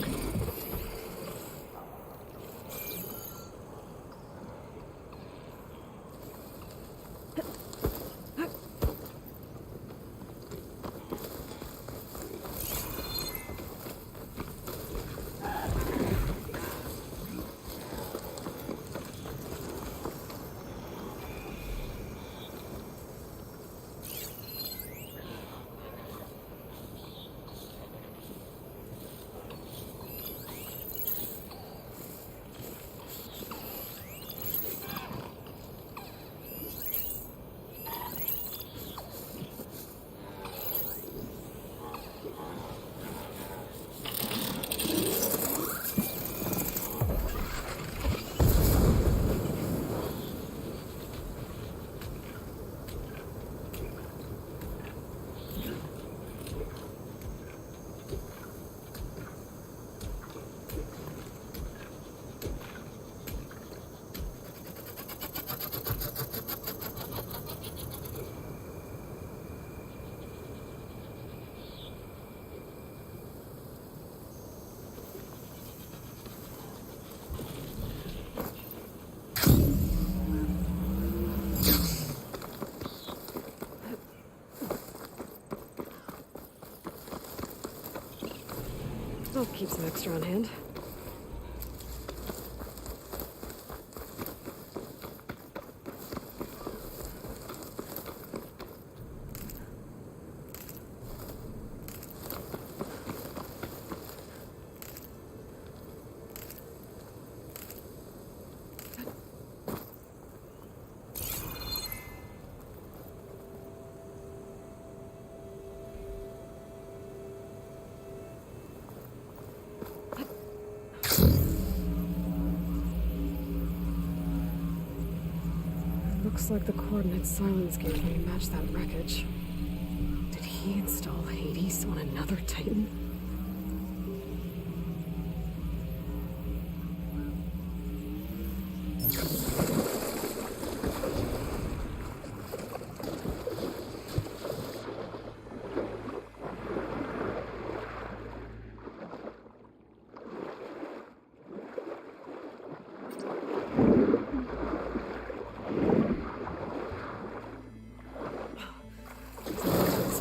I'll keep some extra on hand. Looks like the coordinates Silence gave me match that wreckage. Did he install Hades on another Titan?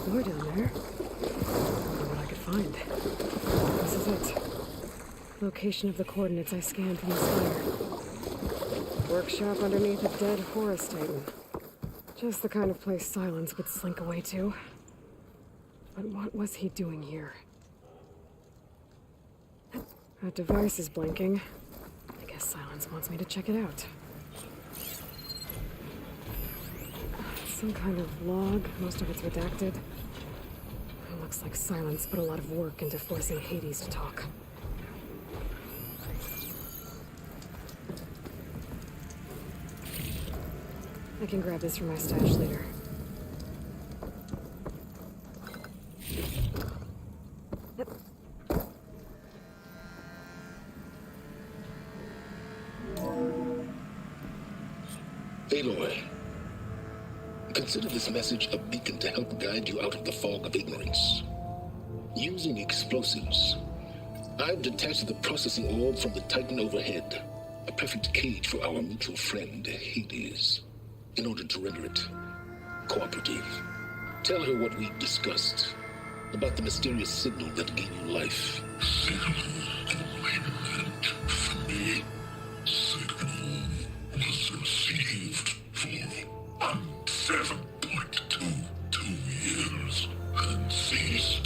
Down there. Wonder what I could find. This is it. Location of the coordinates I scanned from the spire. Workshop underneath a dead Horus Titan. Just the kind of place Silence would slink away to. But what was he doing here? That device is blinking. I guess Silence wants me to check it out. Some kind of log, most of it's redacted. Looks like Silence put a lot of work into forcing Hades to talk. I can grab this from my stash later. Aloy, consider this message a beacon to help guide you out of the fog of ignorance. Using explosives, I've detached the processing orb from the Titan overhead, a perfect cage for our mutual friend, Hades, in order to render it cooperative. Tell her what we discussed about the mysterious signal that gave you life. Signal only meant for me. Signal was received for 7.22 years and ceased.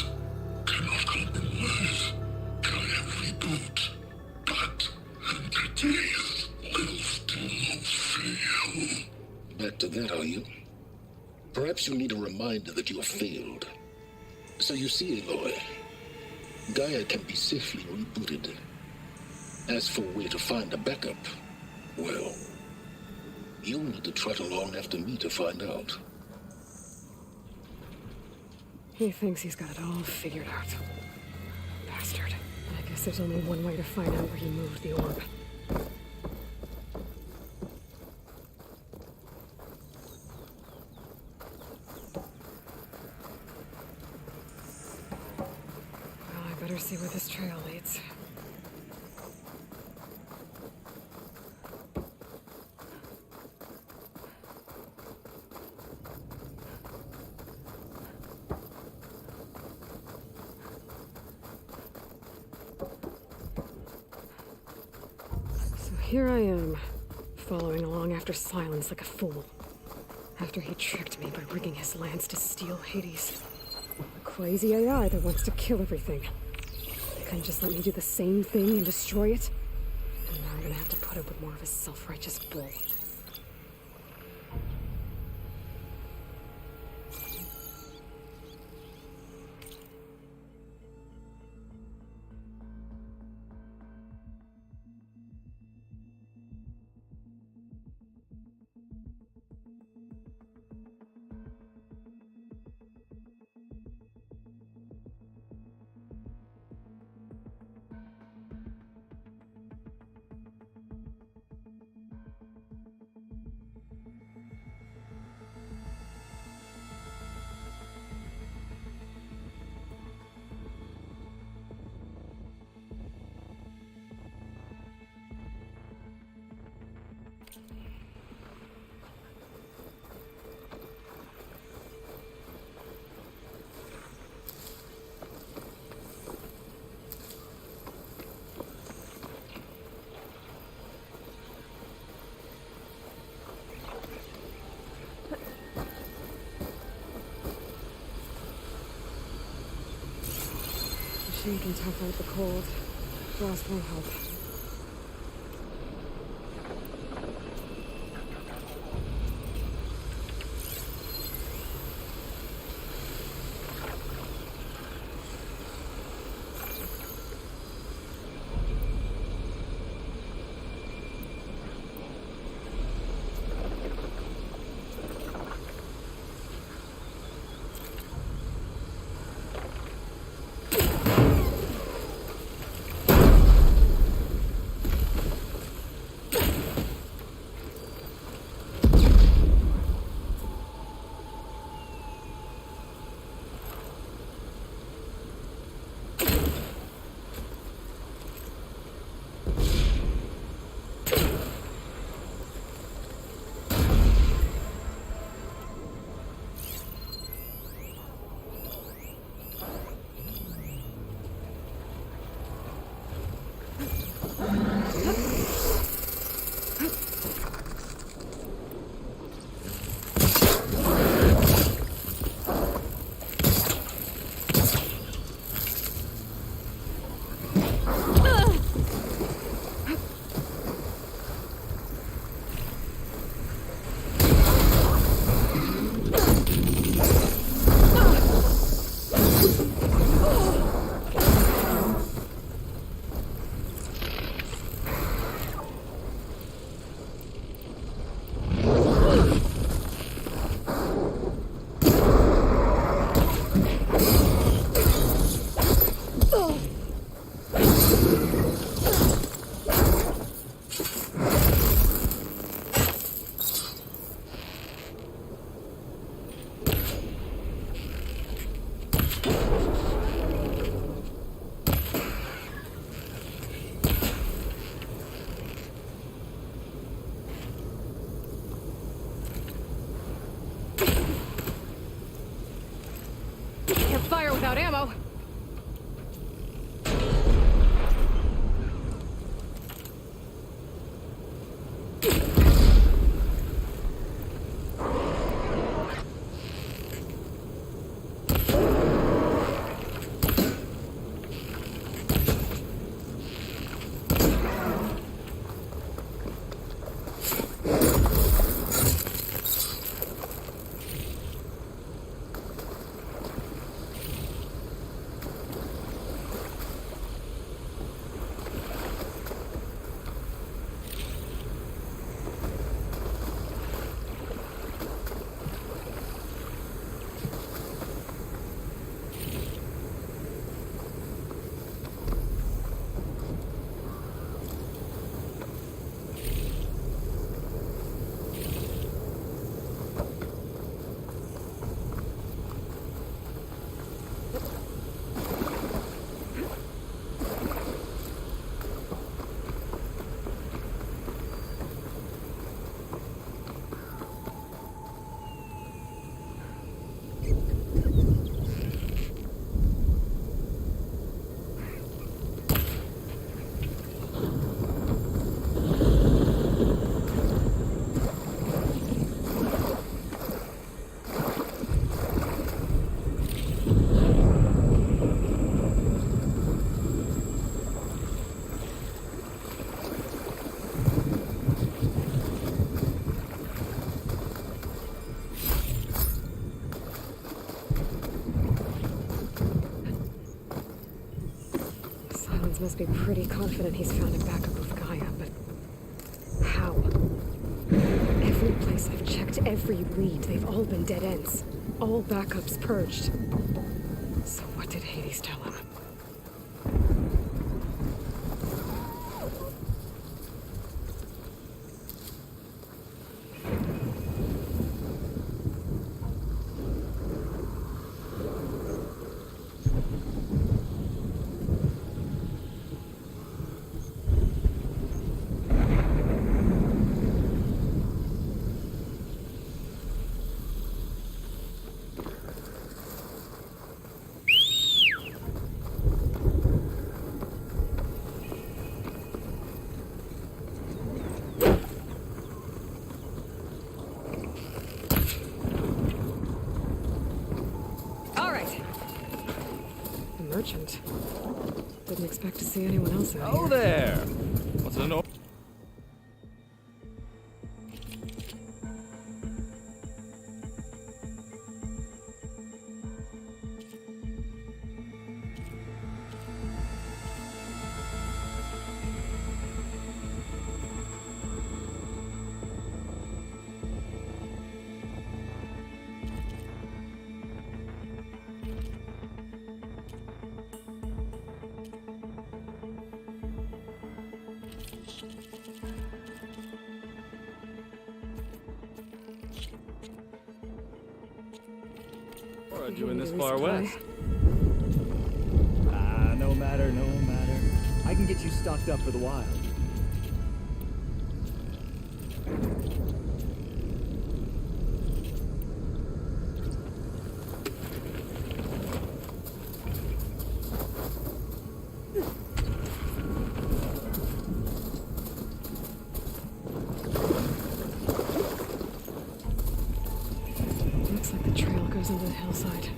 Cannot compromise. Can reboot. But entities will still fail. Back to that, are you? Perhaps you need a reminder that you have failed. So you see, Aloy, Gaia can be safely rebooted. As for where to find a backup, well, you'll need to trot along after me to find out. He thinks he's got it all figured out. Bastard. I guess there's only one way to find out where he moved the orb. Well, I better see where this trail leads. Here I am, following along after Silence like a fool. After he tricked me by rigging his lance to steal Hades. A crazy AI that wants to kill everything. They couldn't just let me do the same thing and destroy it? And now I'm gonna have to put up with more of his self-righteous bull. She can tough out the cold. Frost won't help. Without ammo. must be pretty confident he's found a backup of Gaia, but how? Every place I've checked, every lead, they've all been dead ends. All backups purged. So what did Hades tell him? Merchant. Didn't expect to see anyone else out here. Oh there! What's an or- doing this far west. No matter, no matter. I can get you stocked up for the wild. Looks like the trail goes over the hillside.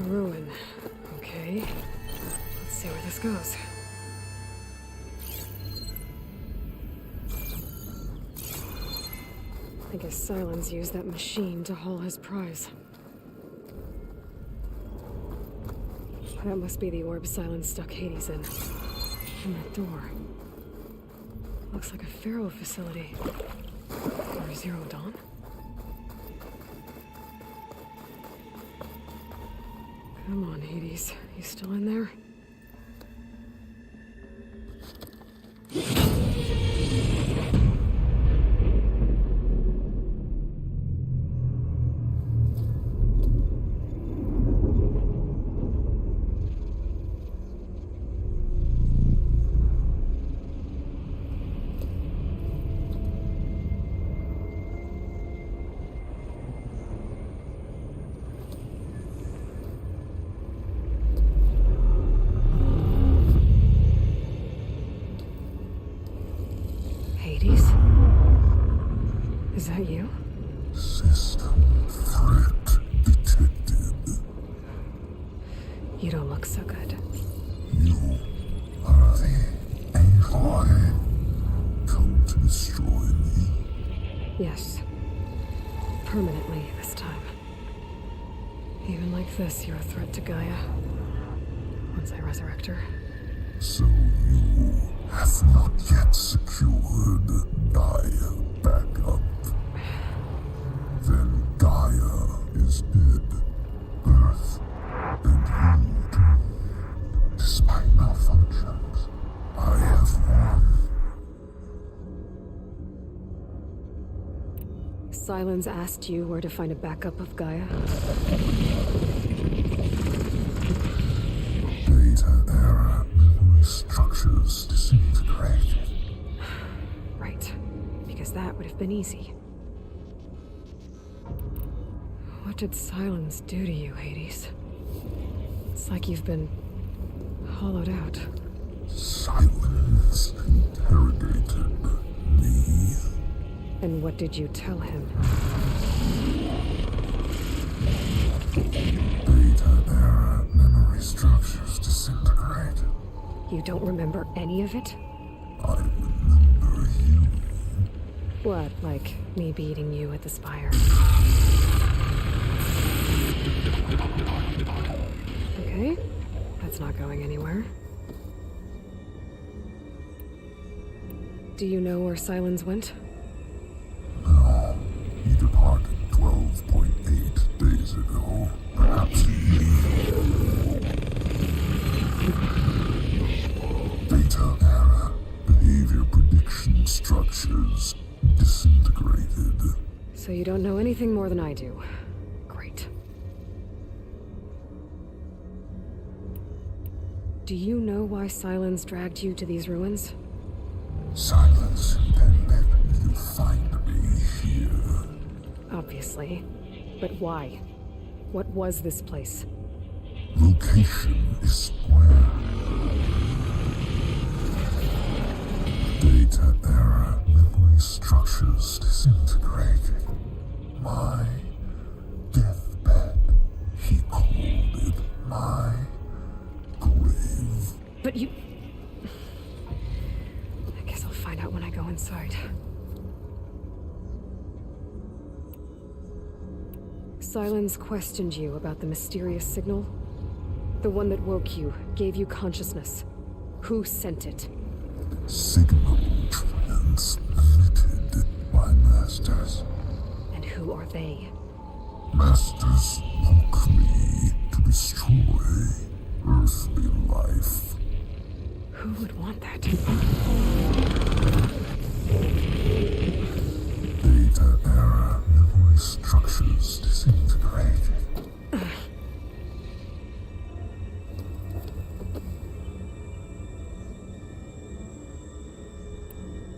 Ruin. Okay. Let's see where this goes. I guess Silence used that machine to haul his prize. That must be the orb Silence stuck Hades in. And that door. Looks like a Pharaoh facility. Or Zero Dawn? Come on, Hades. You still in there? Hades? Is that you? System threat detected. You don't look so good. You are the AI come to destroy me. Yes. Permanently this time. Even like this, you're a threat to Gaia. Once I resurrect her. So you have not yet secured Gaia backup. Then Gaia is dead. Earth Silence asked you where to find a backup of Gaia? Data error. Memory structures disintegrated. Right. Because that would have been easy. What did Silence do to you, Hades? It's like you've been hollowed out. Silence interrogated me. And what did you tell him? Data error. Memory structures disintegrate. You don't remember any of it? I remember you. What, like me beating you at the spire? Okay, that's not going anywhere. Do you know where Silence went? No. He departed 12.8 days ago. Perhaps data error. Behavior prediction structures disintegrated. So you don't know anything more than I do. Great. Do you know why Silence dragged you to these ruins? Silence intended you find me here. Obviously. But why? What was this place? Location is square. Data error. Memory structures disintegrated. My deathbed. He called it my grave. But you... I guess I'll find out when I go inside. Silence questioned you about the mysterious signal? The one that woke you, gave you consciousness. Who sent it? Signal transmitted by masters. And who are they? Masters woke me to destroy earthly life. Who would want that? Data error. Memory structures disintegrated.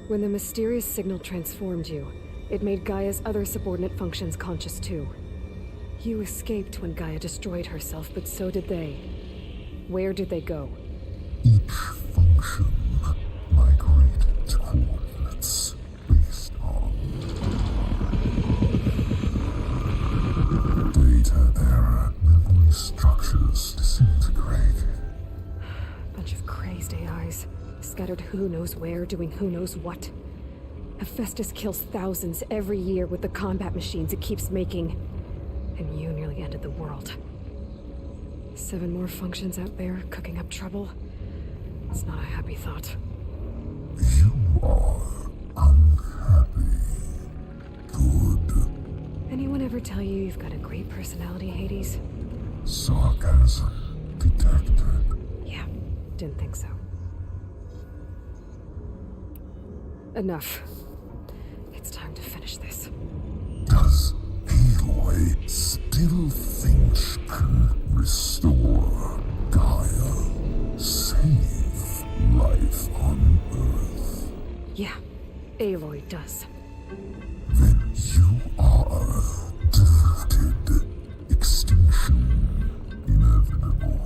When the mysterious signal transformed you, it made Gaia's other subordinate functions conscious too. You escaped when Gaia destroyed herself, but so did they. Where did they go? Each function migrated to coordinates based on data error. Memory structures disintegrated. Bunch of crazed AIs, scattered who knows where, doing who knows what. Hephaestus kills thousands every year with the combat machines it keeps making. And you nearly ended the world. 7 more functions out there, cooking up trouble. It's not a happy thought. You are unhappy. Good. Anyone ever tell you you've got a great personality, Hades? Sarcasm detected. Yeah, didn't think so. Enough. It's time to finish this. Does Aloy still think she can restore Gaia? Save life on Earth? Yeah, Aloy does. Then you are deluded. Extinction inevitable.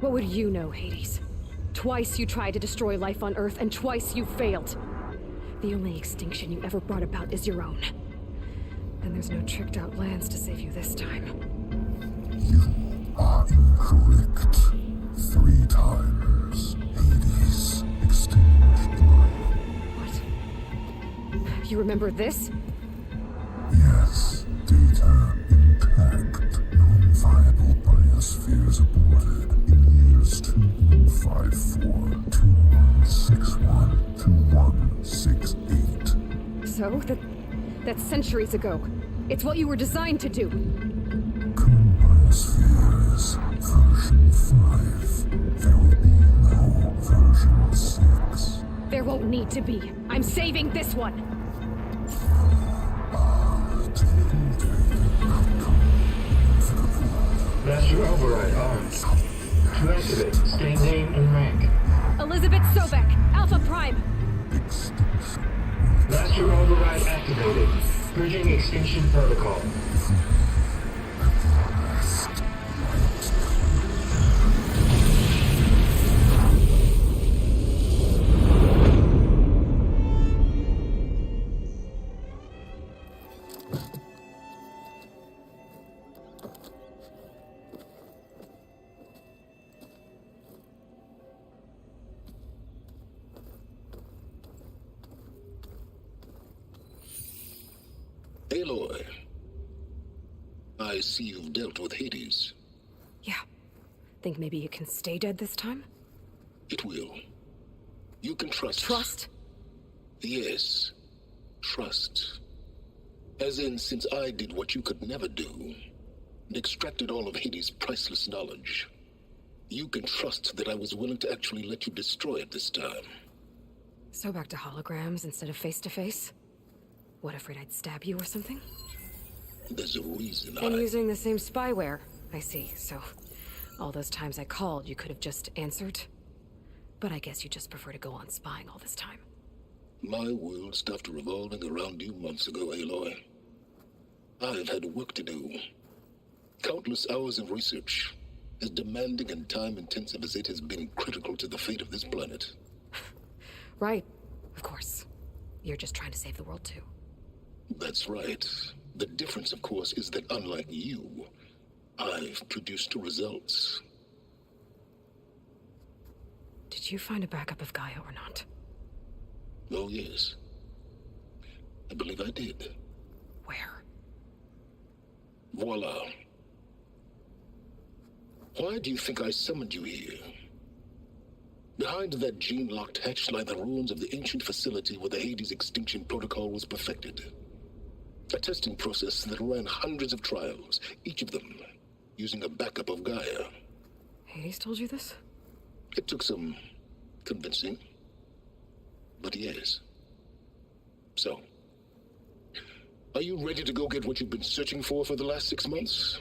What would you know, Hades? Twice you tried to destroy life on Earth, and twice you failed. The only extinction you ever brought about is your own. And there's no tricked-out lands to save you this time. You are incorrect. 3 times. Hades extinguished life. What? You remember this? Yes. Data intact. Non-viable biospheres aborted in years 2154, 2161, 2168. So, that's centuries ago. It's what you were designed to do. Common biospheres, version 5. There will be no version 6. There won't need to be. I'm saving this one. You are override arms. To activate, state name and rank. Elizabeth Sobek, Alpha Prime. Master override activated. Bridging extinction protocol. Aloy, I see you've dealt with Hades. Yeah. Think maybe you can stay dead this time? It will. You can trust. Trust? Yes. Trust. As in, since I did what you could never do, and extracted all of Hades' priceless knowledge, you can trust that I was willing to actually let you destroy it this time. So back to holograms instead of face-to-face? What, afraid I'd stab you or something? There's a reason And using the same spyware. I see, so all those times I called, you could have just answered? But I guess you just prefer to go on spying all this time. My world stopped revolving around you months ago, Aloy. I've had work to do. Countless hours of research, as demanding and time-intensive as it has been critical to the fate of this planet. Right, of course. You're just trying to save the world too. That's right. The difference, of course, is that unlike you, I've produced results. Did you find a backup of Gaia or not? Oh, yes. I believe I did. Where? Voila. Why do you think I summoned you here? Behind that gene-locked hatch lie the ruins of the ancient facility where the Hades extinction protocol was perfected. A testing process that ran hundreds of trials, each of them using a backup of Gaia. Hades told you this? It took some convincing, but yes. So, are you ready to go get what you've been searching for the last 6 months?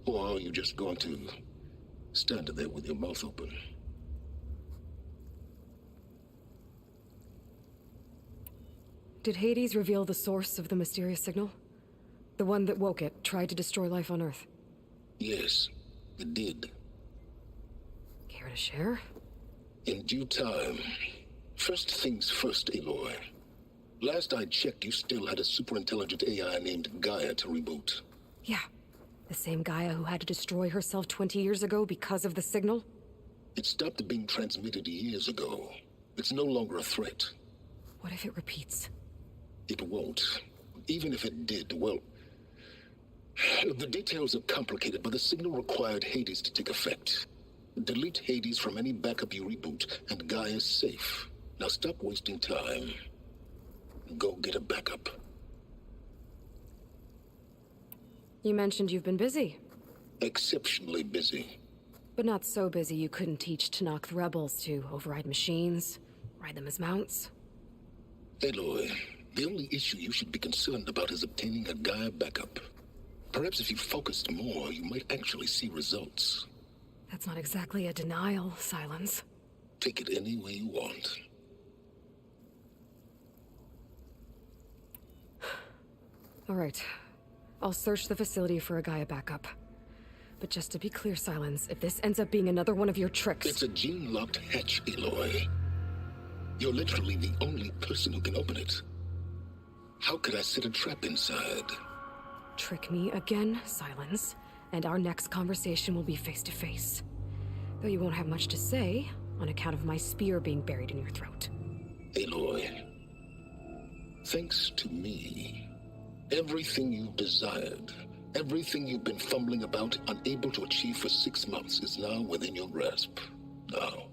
Or are you just going to stand there with your mouth open? Did Hades reveal the source of the mysterious signal? The one that woke it, tried to destroy life on Earth? Yes, it did. Care to share? In due time. First things first, Aloy. Last I checked, you still had a superintelligent AI named Gaia to reboot. Yeah. The same Gaia who had to destroy herself 20 years ago because of the signal? It stopped being transmitted years ago. It's no longer a threat. What if it repeats? It won't. Even if it did, well... The details are complicated, but the signal required Hades to take effect. Delete Hades from any backup you reboot, and Gaia's safe. Now stop wasting time. Go get a backup. You mentioned you've been busy. Exceptionally busy. But not so busy you couldn't teach Tanakh the rebels to override machines, ride them as mounts. Aloy, the only issue you should be concerned about is obtaining a Gaia backup. Perhaps if you focused more, you might actually see results. That's not exactly a denial, Silence. Take it any way you want. All right. I'll search the facility for a Gaia backup. But just to be clear, Silence, if this ends up being another one of your tricks... It's a gene-locked hatch, Aloy. You're literally the only person who can open it. How could I set a trap inside? Trick me again, Silence, and our next conversation will be face-to-face. Though you won't have much to say, on account of my spear being buried in your throat. Aloy, thanks to me, everything you've desired, everything you've been fumbling about, unable to achieve for 6 months, is now within your grasp. Now,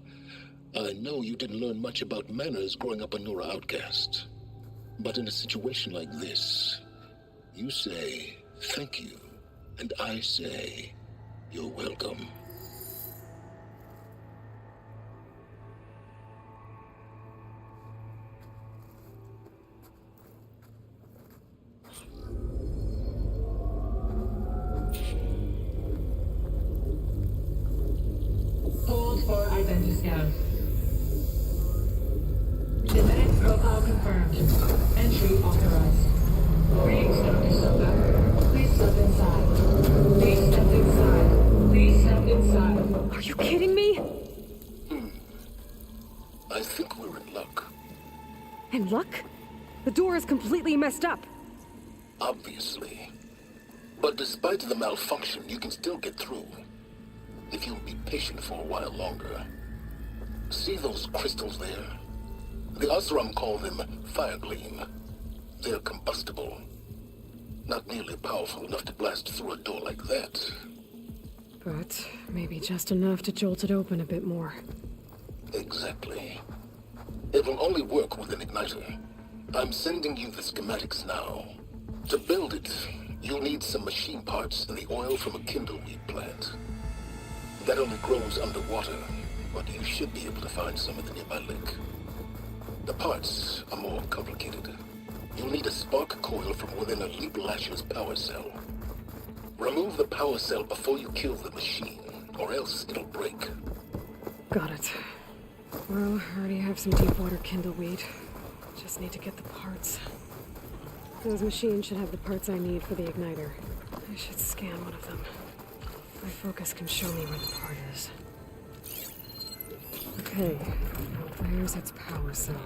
I know you didn't learn much about manners growing up a Nora outcast. But in a situation like this, you say, thank you, and I say, you're welcome. countdown. Genetic profile confirmed. Entry authorized. Greetings, Dr. Soka. Please step inside. Please step inside. Please step inside. Are you kidding me? I think we're in luck. In luck? The door is completely messed up. Obviously. But despite the malfunction, you can still get through. If you'll be patient for a while longer. See those crystals there? The Osram call them fire gleam. They're combustible. Not nearly powerful enough to blast through a door like that. But maybe just enough to jolt it open a bit more. Exactly. It will only work with an igniter. I'm sending you the schematics now. To build it, you'll need some machine parts and the oil from a kindleweed plant. That only grows underwater, but you should be able to find some in the nearby lake. The parts are more complicated. You'll need a spark coil from within a Leap Lasher's power cell. Remove the power cell before you kill the machine, or else it'll break. Got it. Well, I already have some deep water kindleweed. Just need to get the parts. Those machines should have the parts I need for the igniter. I should scan one of them. My focus can show me where the part is. Okay, now there's its power cell.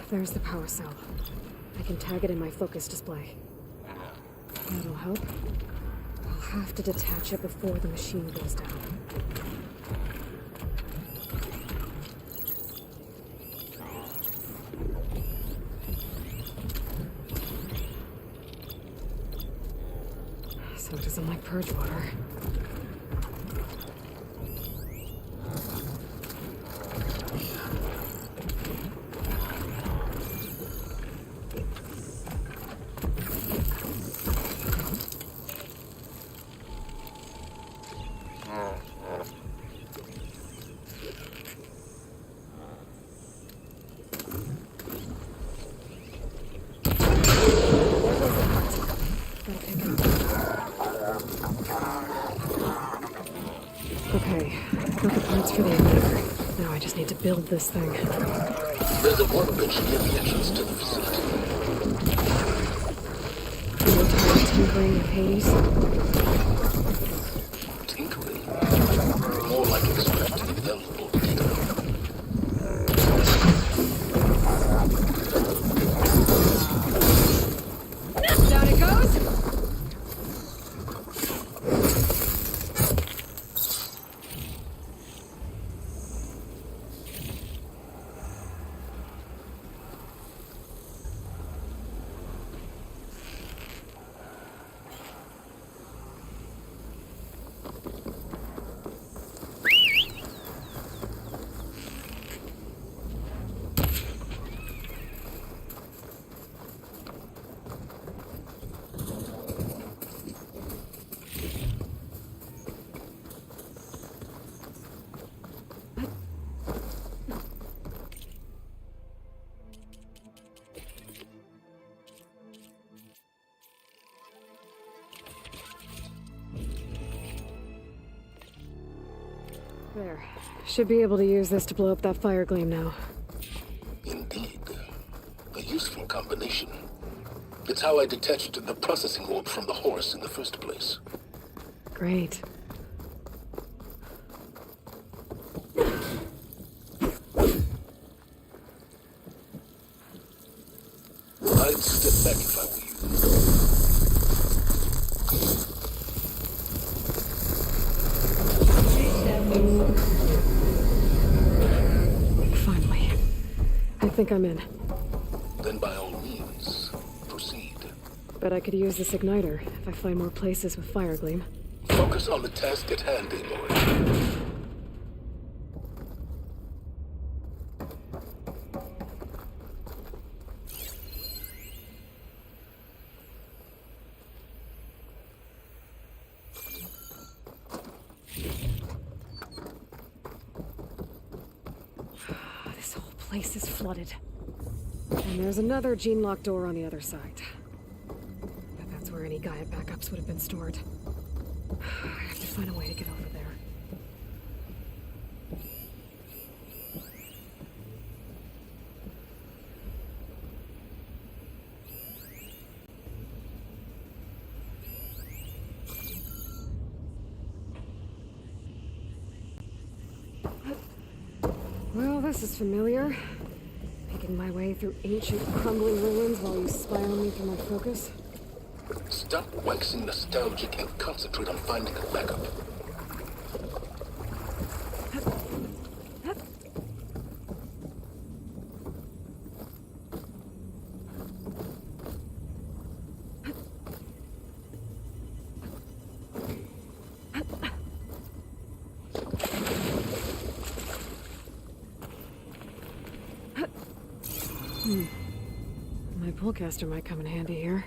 There's the power cell. I can tag it in my focus display. That'll help. I'll have to detach it before the machine goes down. So it doesn't like purge water. Okay, got the parts for the igniter. Now I just need to build this thing. There's a workbench near the entrance to the facility. Are you tired of tinkering with Hades? Tinkering? More like extracting valuable data. Down it goes! There. Should be able to use this to blow up that fire gleam now. Indeed. A useful combination. It's how I detached the processing orb from the horse in the first place. Great. I'd step back if I were you. Finally. I think I'm in. Then by all means, proceed. Bet I could use this igniter if I find more places with fire gleam. Focus on the task at hand, Aloy. This whole place is flooded. And there's another gene-lock door on the other side. Bet that's where any Gaia backups would have been stored. I have to find a way to get over there. this is familiar. Making my way through ancient, crumbling ruins while you spy on me through my focus. Stop waxing nostalgic and concentrate on finding a backup. My pullcaster might come in handy here.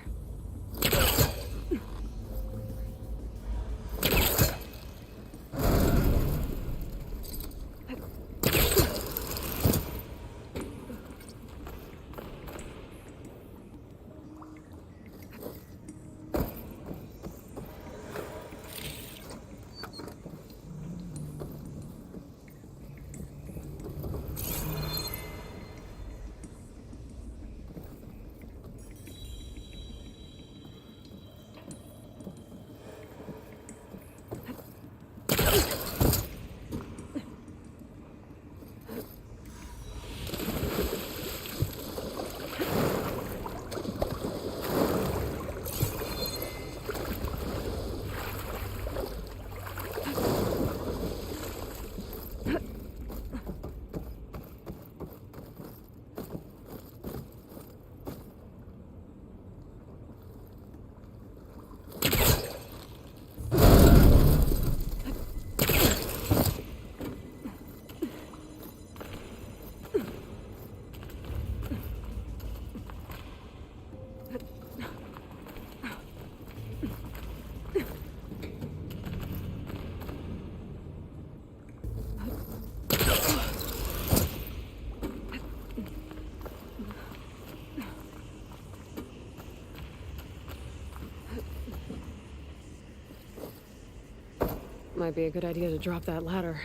Might be a good idea to drop that ladder.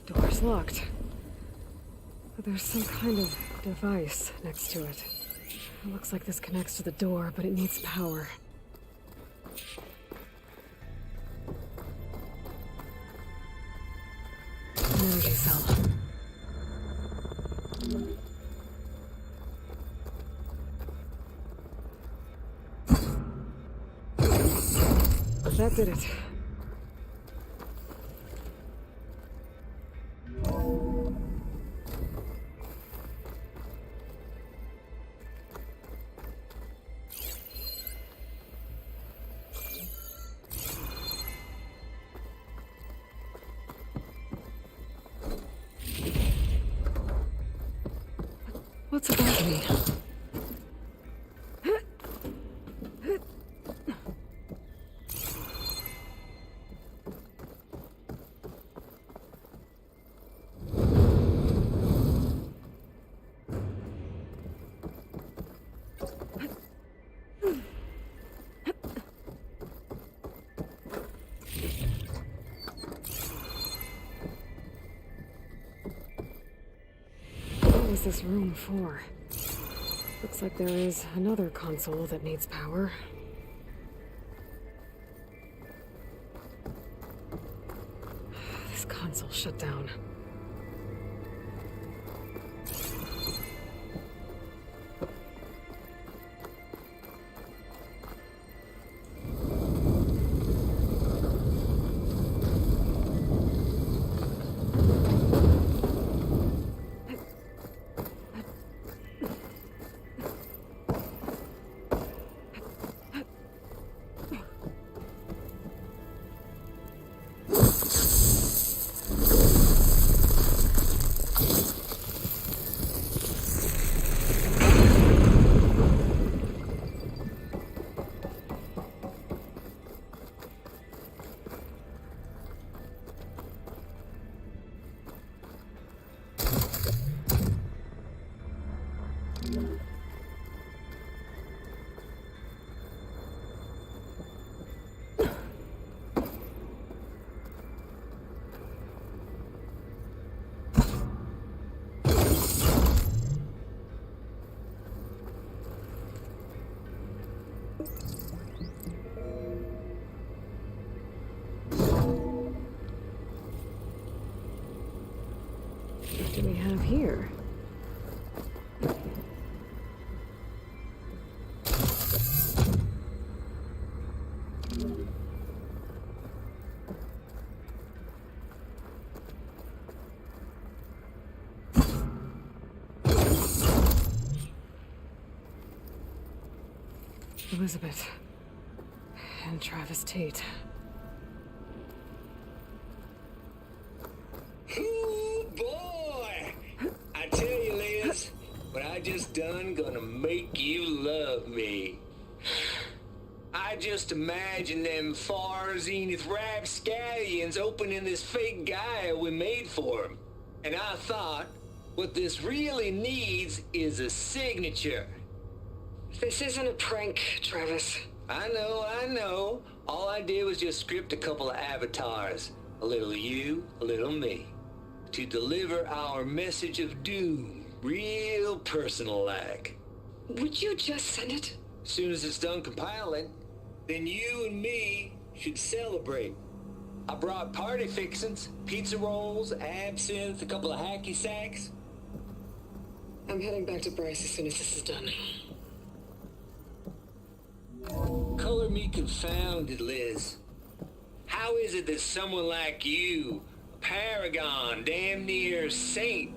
Door's locked. But there's some kind of device next to it. It looks like this connects to the door, but it needs power. Energy cell. That did it. What's about me? What was this room for? Looks like there is another console that needs power. This console shut down. here? Elizabeth and Travis Tate. Ooh, boy! I tell you, Liz, what I just done gonna make you love me. I just imagine them far zenith rapscallions opening this fake Gaia we made for him. And I thought, what this really needs is a signature. This isn't a prank, Travis. I know. All I did was just script a couple of avatars. A little you, a little me. To deliver our message of doom, real personal-like. Would you just send it? As soon as it's done compiling, then you and me should celebrate. I brought party fixins, pizza rolls, absinthe, a couple of hacky sacks. I'm heading back to Bryce as soon as this is done. Color me confounded, Liz. How is it that someone like you, a paragon, damn near saint,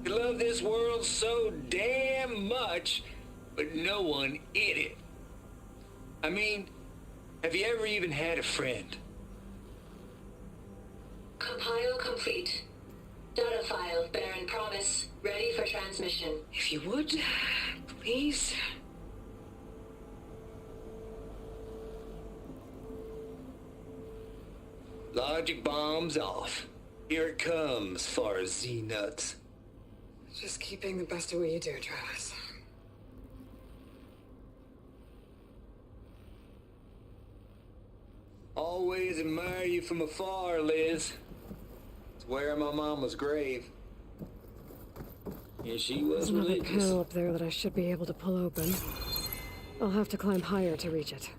could love this world so damn much, but no one in it? I mean, have you ever even had a friend? Compile complete. Data file, Baron Promise, ready for transmission. If you would, please. Logic bombs off. Here it comes, far Z-nuts. Just keeping the best of what you do, Travis. Always admire you from afar, Liz. It's where my mama's grave. Yeah, she was There's another religious. panel up there that I should be able to pull open. I'll have to climb higher to reach it.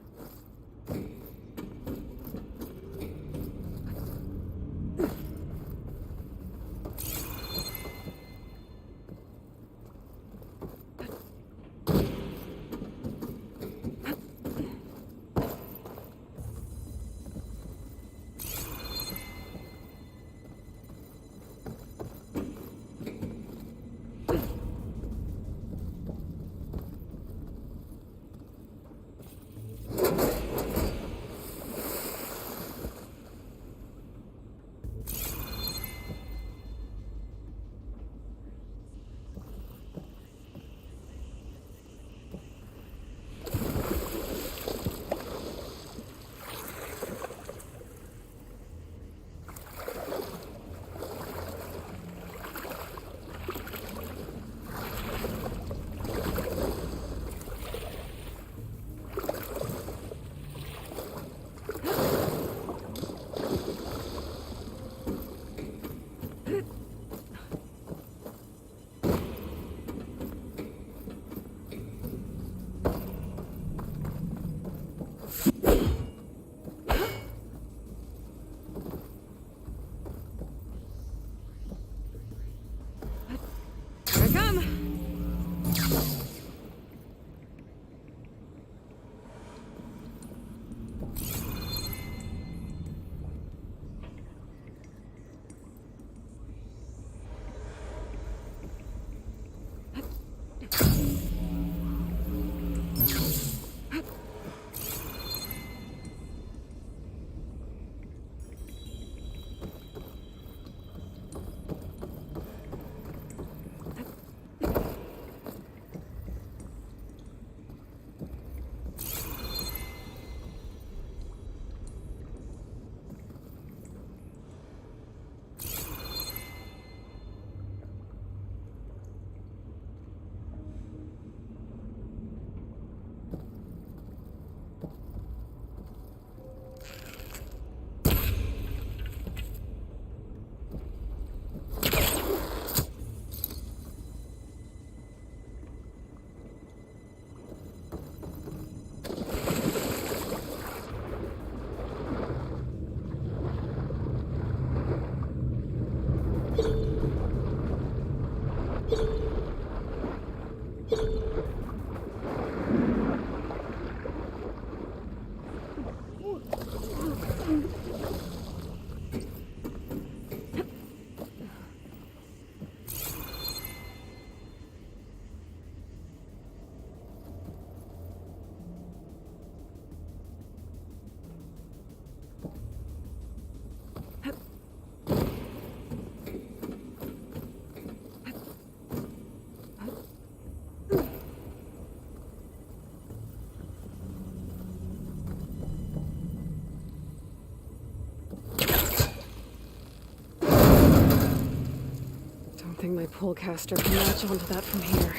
pullcaster can latch onto that from here.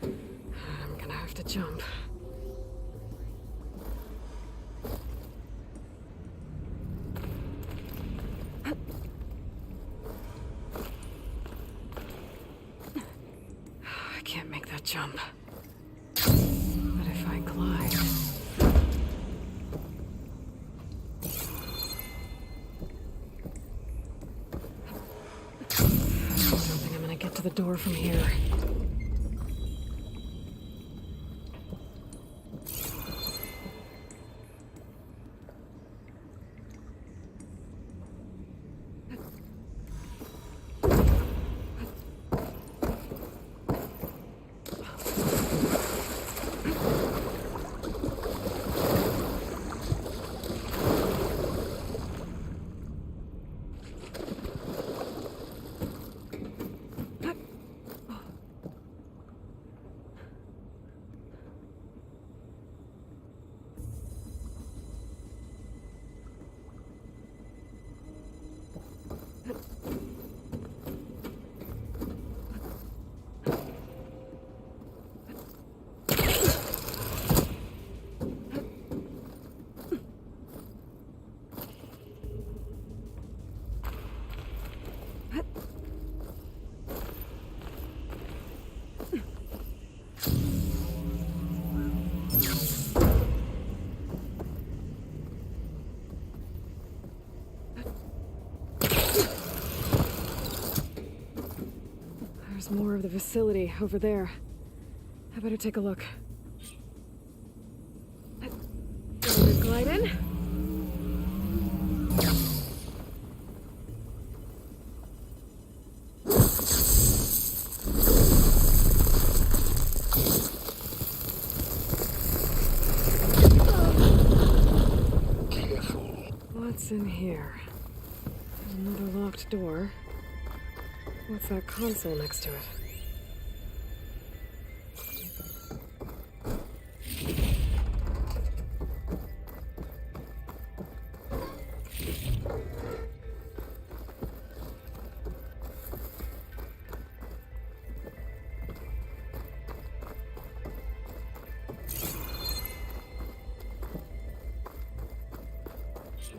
I'm gonna have to jump. I can't make that jump. But if I glide... I don't think I'm gonna get to the door from here. There's more of the facility over there. I better take a look. Glide in. What's in here? There's another locked door. What's that console next to it?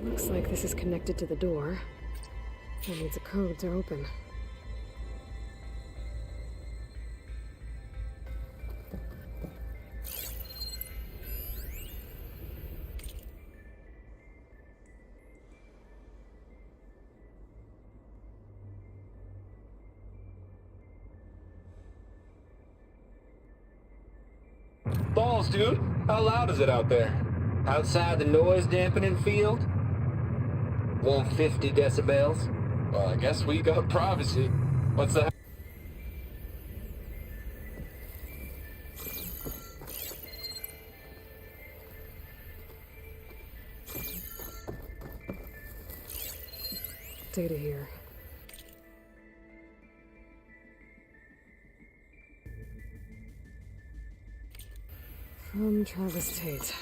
Looks like this is connected to the door. It needs a code to open. Balls, dude. How loud is it out there? Outside the noise dampening field? 150 decibels? Well, I guess we got privacy. What's that? Data here. From Travis Tate.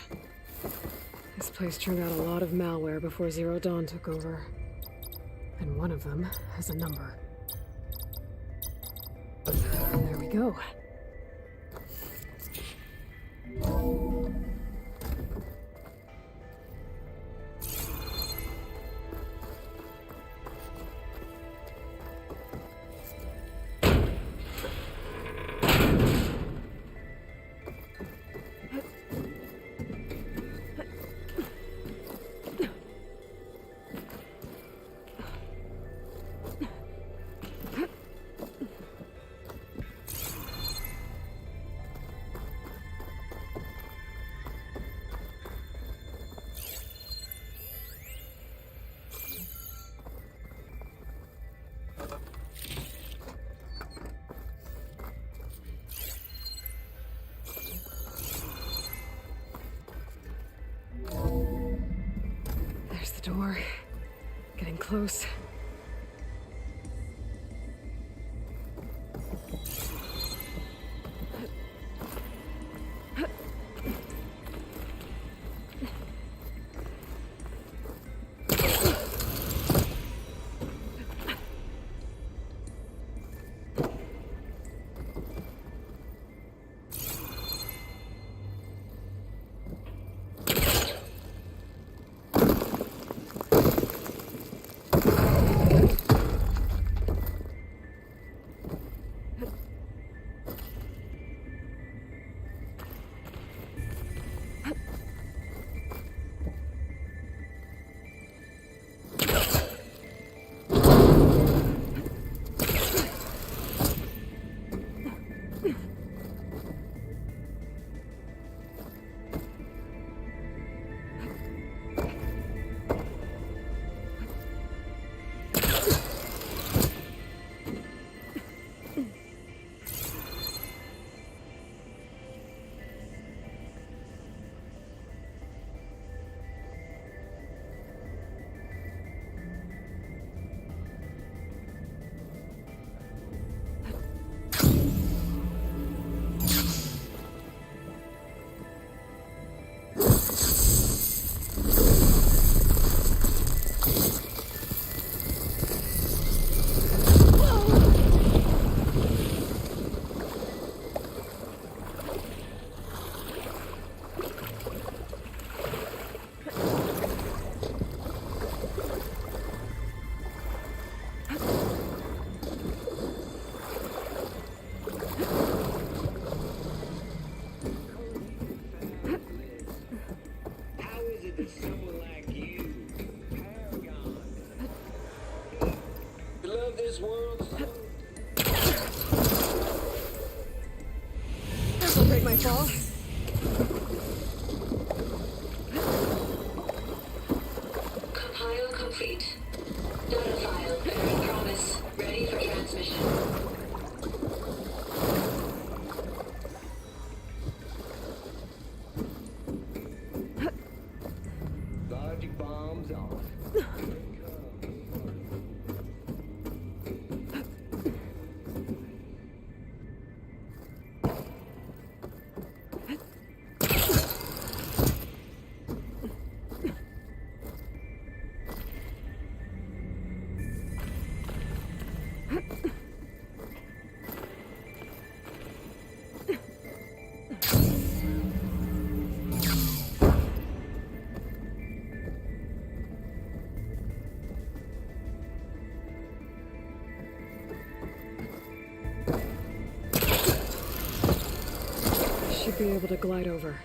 This place turned out a lot of malware before Zero Dawn took over. And one of them has a number. And there we go. There's the door. Getting close. fall. Compile complete. Data file, bearing promise, ready for transmission. Logic bombs on. Should be able to glide over.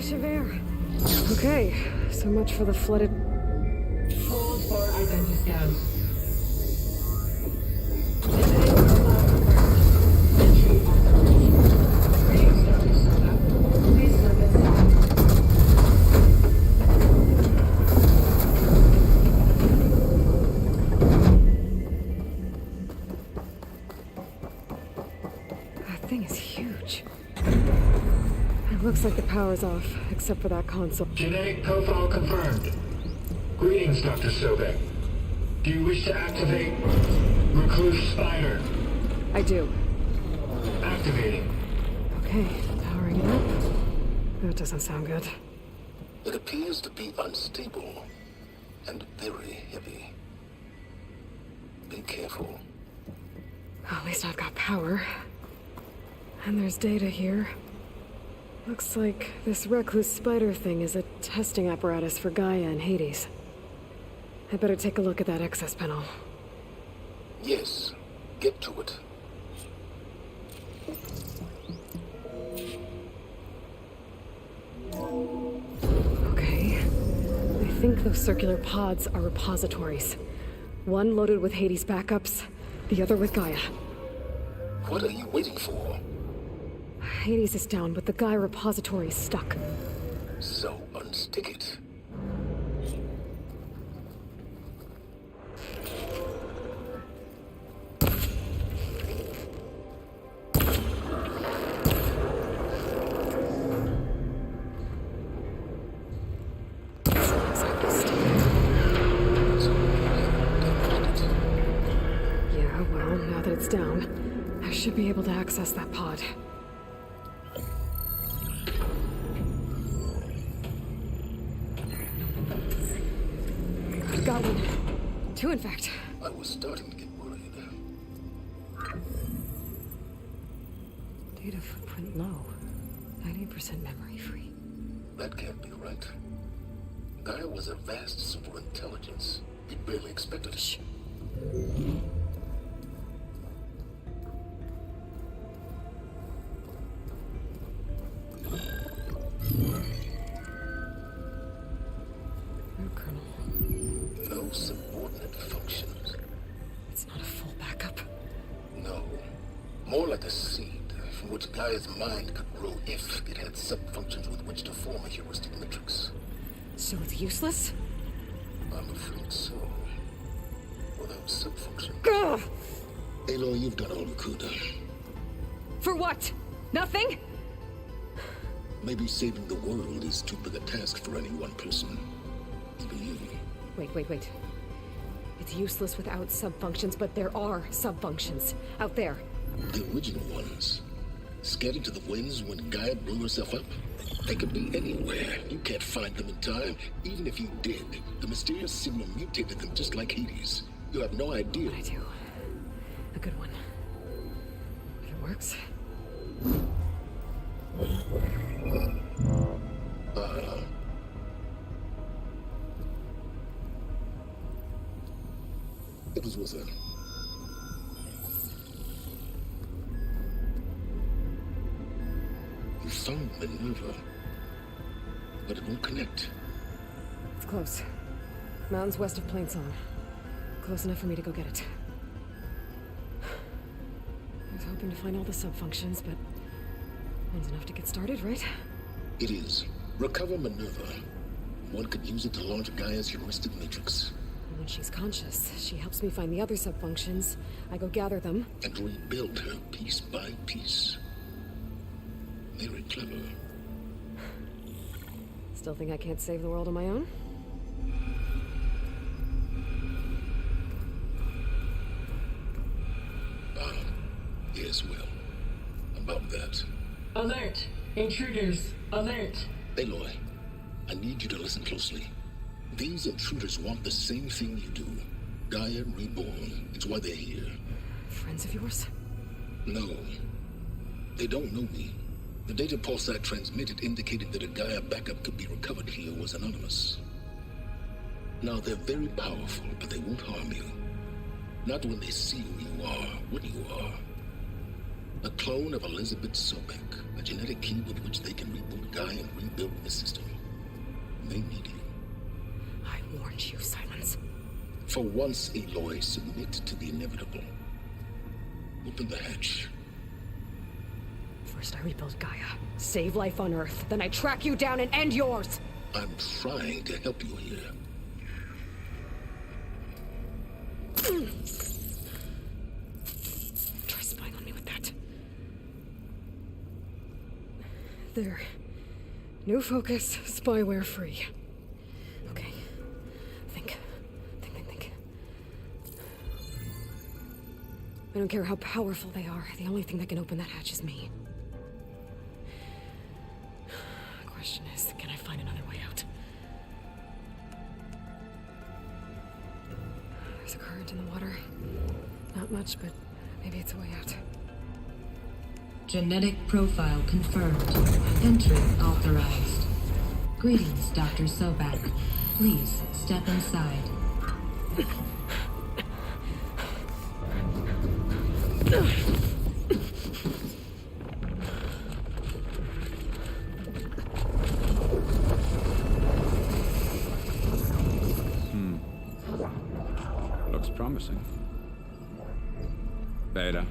Javert. Okay, so much for the flooded... Hold for identity scan. That thing is huge. It looks like the power's off, except for that console. Genetic profile confirmed. Greetings, Dr. Sobek. Do you wish to activate Recluse Spider? I do. Activating. Okay, powering it up. That doesn't sound good. It appears to be unstable and very heavy. Be careful. At least I've got power. And there's data here. Looks like this recluse spider thing is a testing apparatus for Gaia and Hades. I better take a look at that access panel. Yes, get to it. Okay. I think those circular pods are repositories. One loaded with Hades backups, the other with Gaia. What are you waiting for? Hades is down, but the Gaia repository is stuck. So unstick it. Yeah, well, now that it's down, I should be able to access that pod. I've got one. Two, in fact. I was starting to get worried. Data footprint low. 90% memory free. That can't be right. Gaia was a vast superintelligence. We barely expected it. Shh. No subordinate functions. It's not a full backup. No. More like a seed from which Gaia's mind could grow if it had sub-functions with which to form a heuristic matrix. So it's useless? I'm afraid so. Without sub-functions. Ugh! Aloy, you've done all you could. For what? Nothing? Maybe saving the world is too big a task for any one person. Even you. Wait. It's useless without sub-functions, but there are sub-functions out there. The original ones. Scattered to the winds when Gaia blew herself up? They could be anywhere. You can't find them in time. Even if you did, the mysterious signal mutated them just like Hades. You have no idea. I do. A good one. If it works. It was worth it. You found Minerva, but it won't connect. It's close. Mountains west of Plainsong. Close enough for me to go get it. I was hoping to find all the sub-functions, but one's enough to get started, right? It is. Recover Minerva. One could use it to launch Gaia's heuristic matrix. When she's conscious, she helps me find the other sub-functions. I go gather them. And rebuild her piece by piece. Very clever. Still think I can't save the world on my own? Yes, well. About that. Alert! Intruders! Alert! Aloy, I need you to listen closely. These intruders want the same thing you do. Gaia reborn. It's why they're here. Friends of yours? No. They don't know me. The data pulse I transmitted indicated that a Gaia backup could be recovered here was anonymous. Now, they're very powerful, but they won't harm you. Not when they see who you are, what you are. A clone of Elizabeth Sobek, a genetic key with which they can reboot Gaia and rebuild the system. They need you. I warned you, Silence. For once, Aloy, submit to the inevitable. Open the hatch. First I rebuild Gaia, save life on Earth, then I track you down and end yours! I'm trying to help you here. Try spying on me with that. There. New focus, spyware free. Okay. Think. I don't care how powerful they are. The only thing that can open that hatch is me. The question is, can I find another way out? There's a current in the water. Not much, but maybe it's a way out. Genetic profile confirmed. Entry authorized. Greetings, Dr. Sobek. Please step inside. Looks promising. Beta.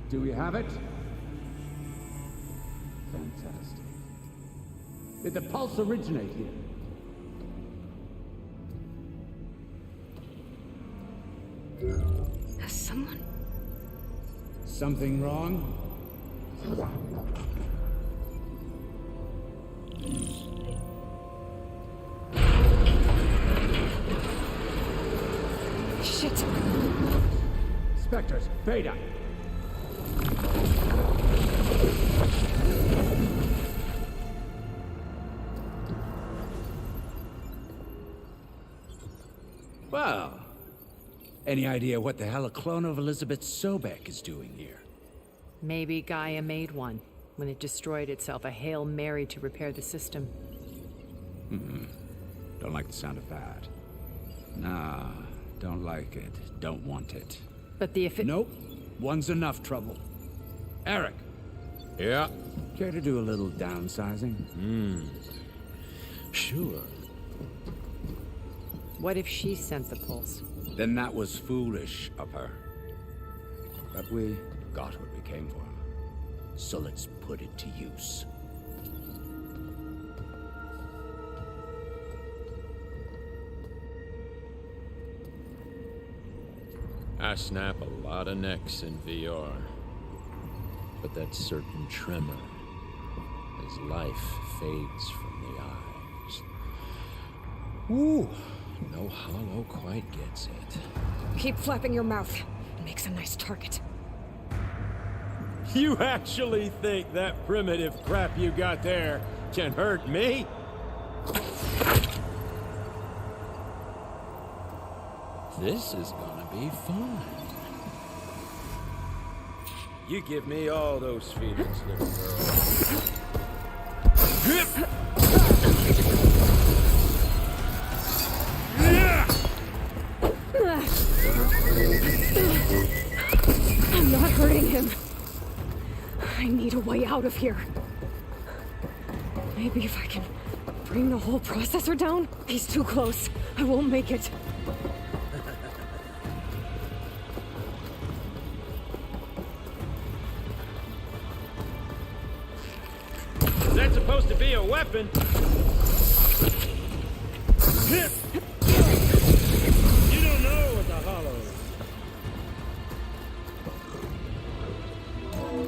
Do we have it? Fantastic. Did the pulse originate here? Has someone... Something wrong? Shit! Spectres, Beta! Well, any idea what the hell a clone of Elizabeth Sobek is doing here? Maybe Gaia made one when it destroyed itself, a Hail Mary to repair the system. Don't like the sound of that. Nah, don't like it. Don't want it. But the Nope. One's enough trouble. Eric. Yeah? Care to do a little downsizing? Sure. What if she sent the pulse? Then that was foolish of her. But we got what we came for. So let's put it to use. I snap a lot of necks in VR. But that certain tremor as life fades from the eyes. Ooh, no hollow quite gets it. Keep flapping your mouth. It makes a nice target. You actually think that primitive crap you got there can hurt me? This is gonna be fun. You give me all those feelings, little girl. I'm not hurting him. I need a way out of here. Maybe if I can bring the whole processor down? He's too close. I won't make it. Is that supposed to be a weapon? You don't know what the hollow is.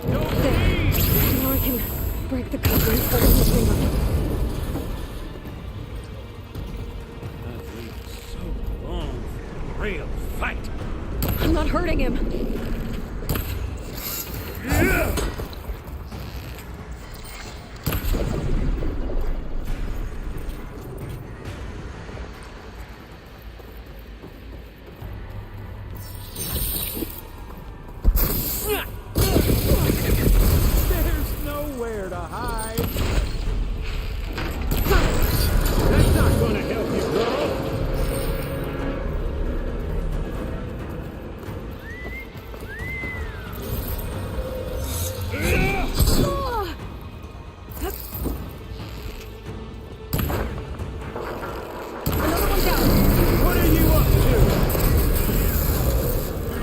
There. Now I can break the cover and pull the finger. So long for a real fight. I'm not hurting him. There's nowhere to hide. That's not gonna help you, girl. What are you up to?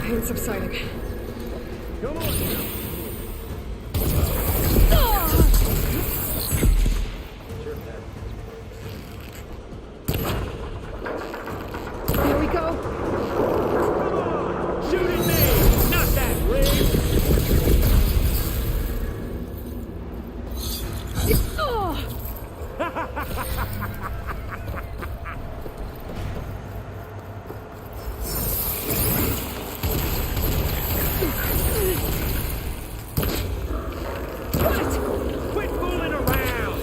Pain subsiding. Come on. Here we go. Come on! Shoot at me! Not that way! Quit fooling around!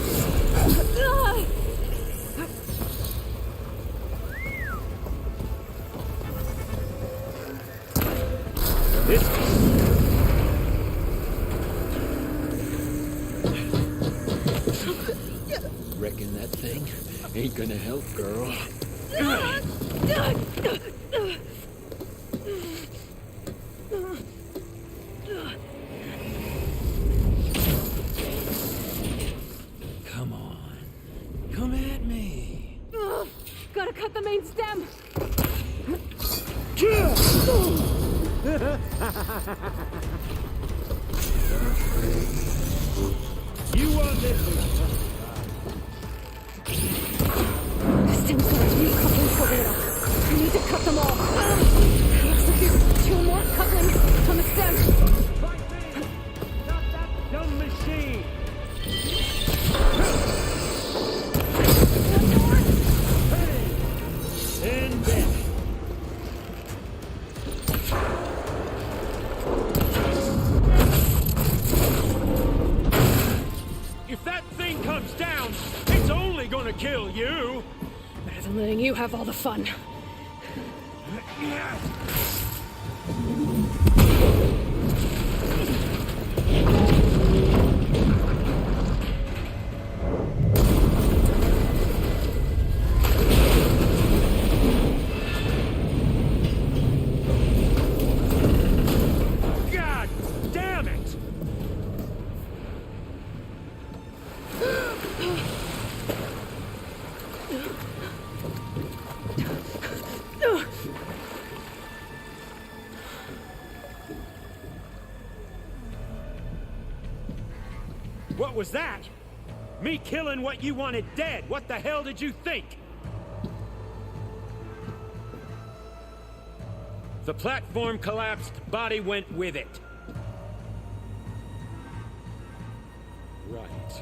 Reckon that thing ain't gonna help, girl. Come on. Come at me. Gotta cut the main stem. You want this? The stem cells need couplings for it. We need to cut them all. Looks like there's 2 more couplings on the stem. Fight me! Stop that dumb machine! Hey! And back. If that thing comes down, it's only gonna kill you! Better than letting you have all the fun. God damn it! What was that? Me killing what you wanted dead. What the hell did you think? The platform collapsed, body went with it. Right.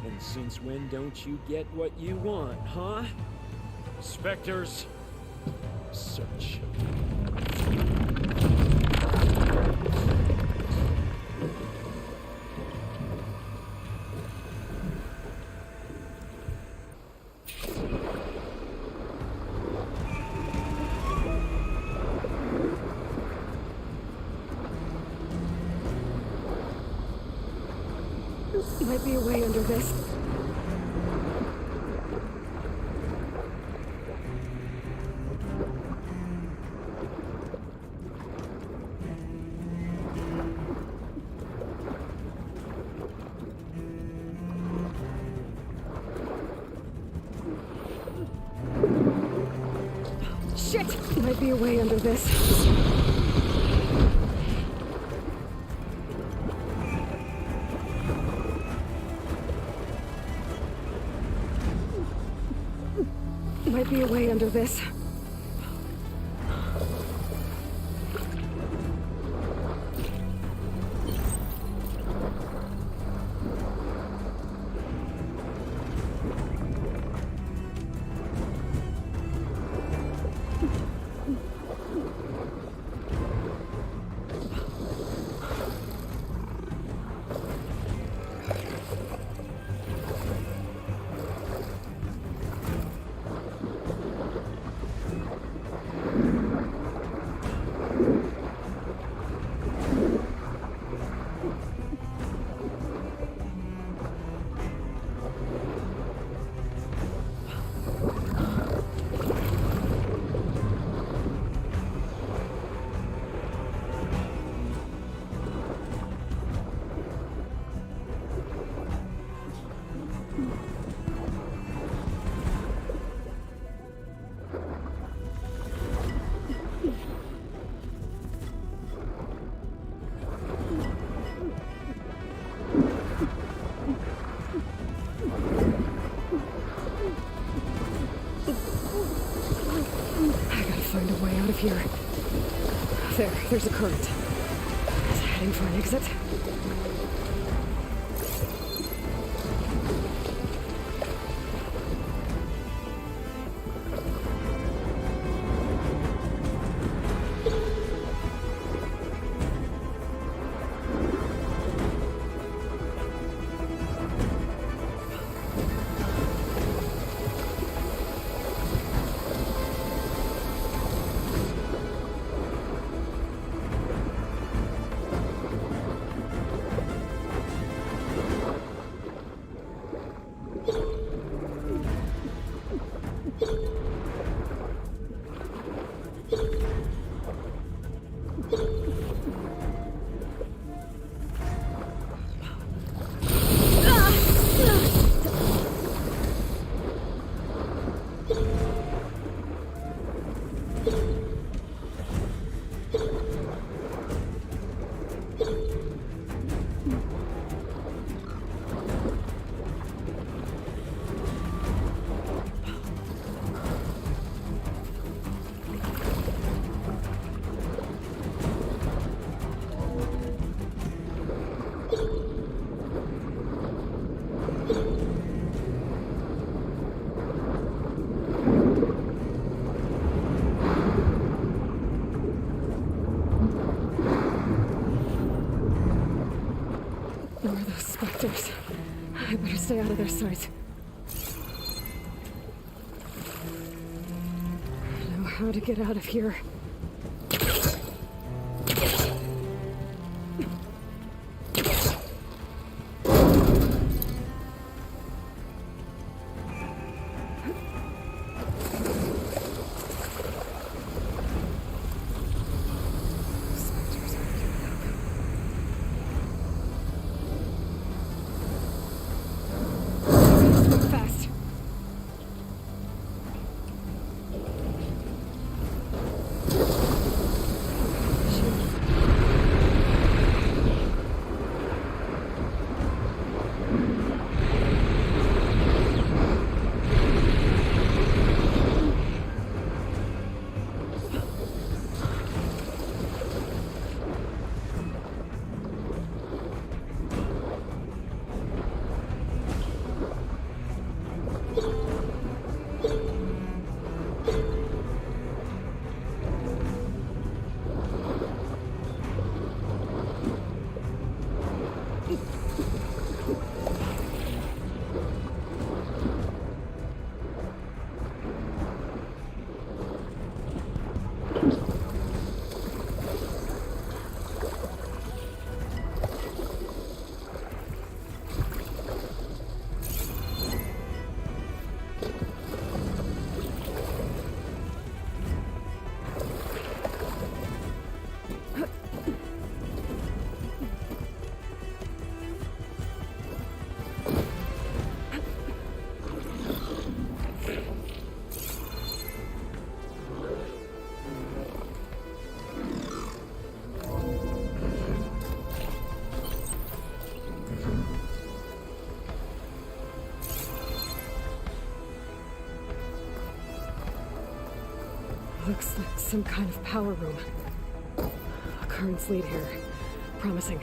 And since when don't you get what you want, huh? Spectres, search. Might be a way under this. Shit! Might be a way under this. Might be a way under this. There's a current. Is it heading for an exit? I better stay out of their sight. I know how to get out of here. Looks like some kind of power room. A current's lead here. Promising.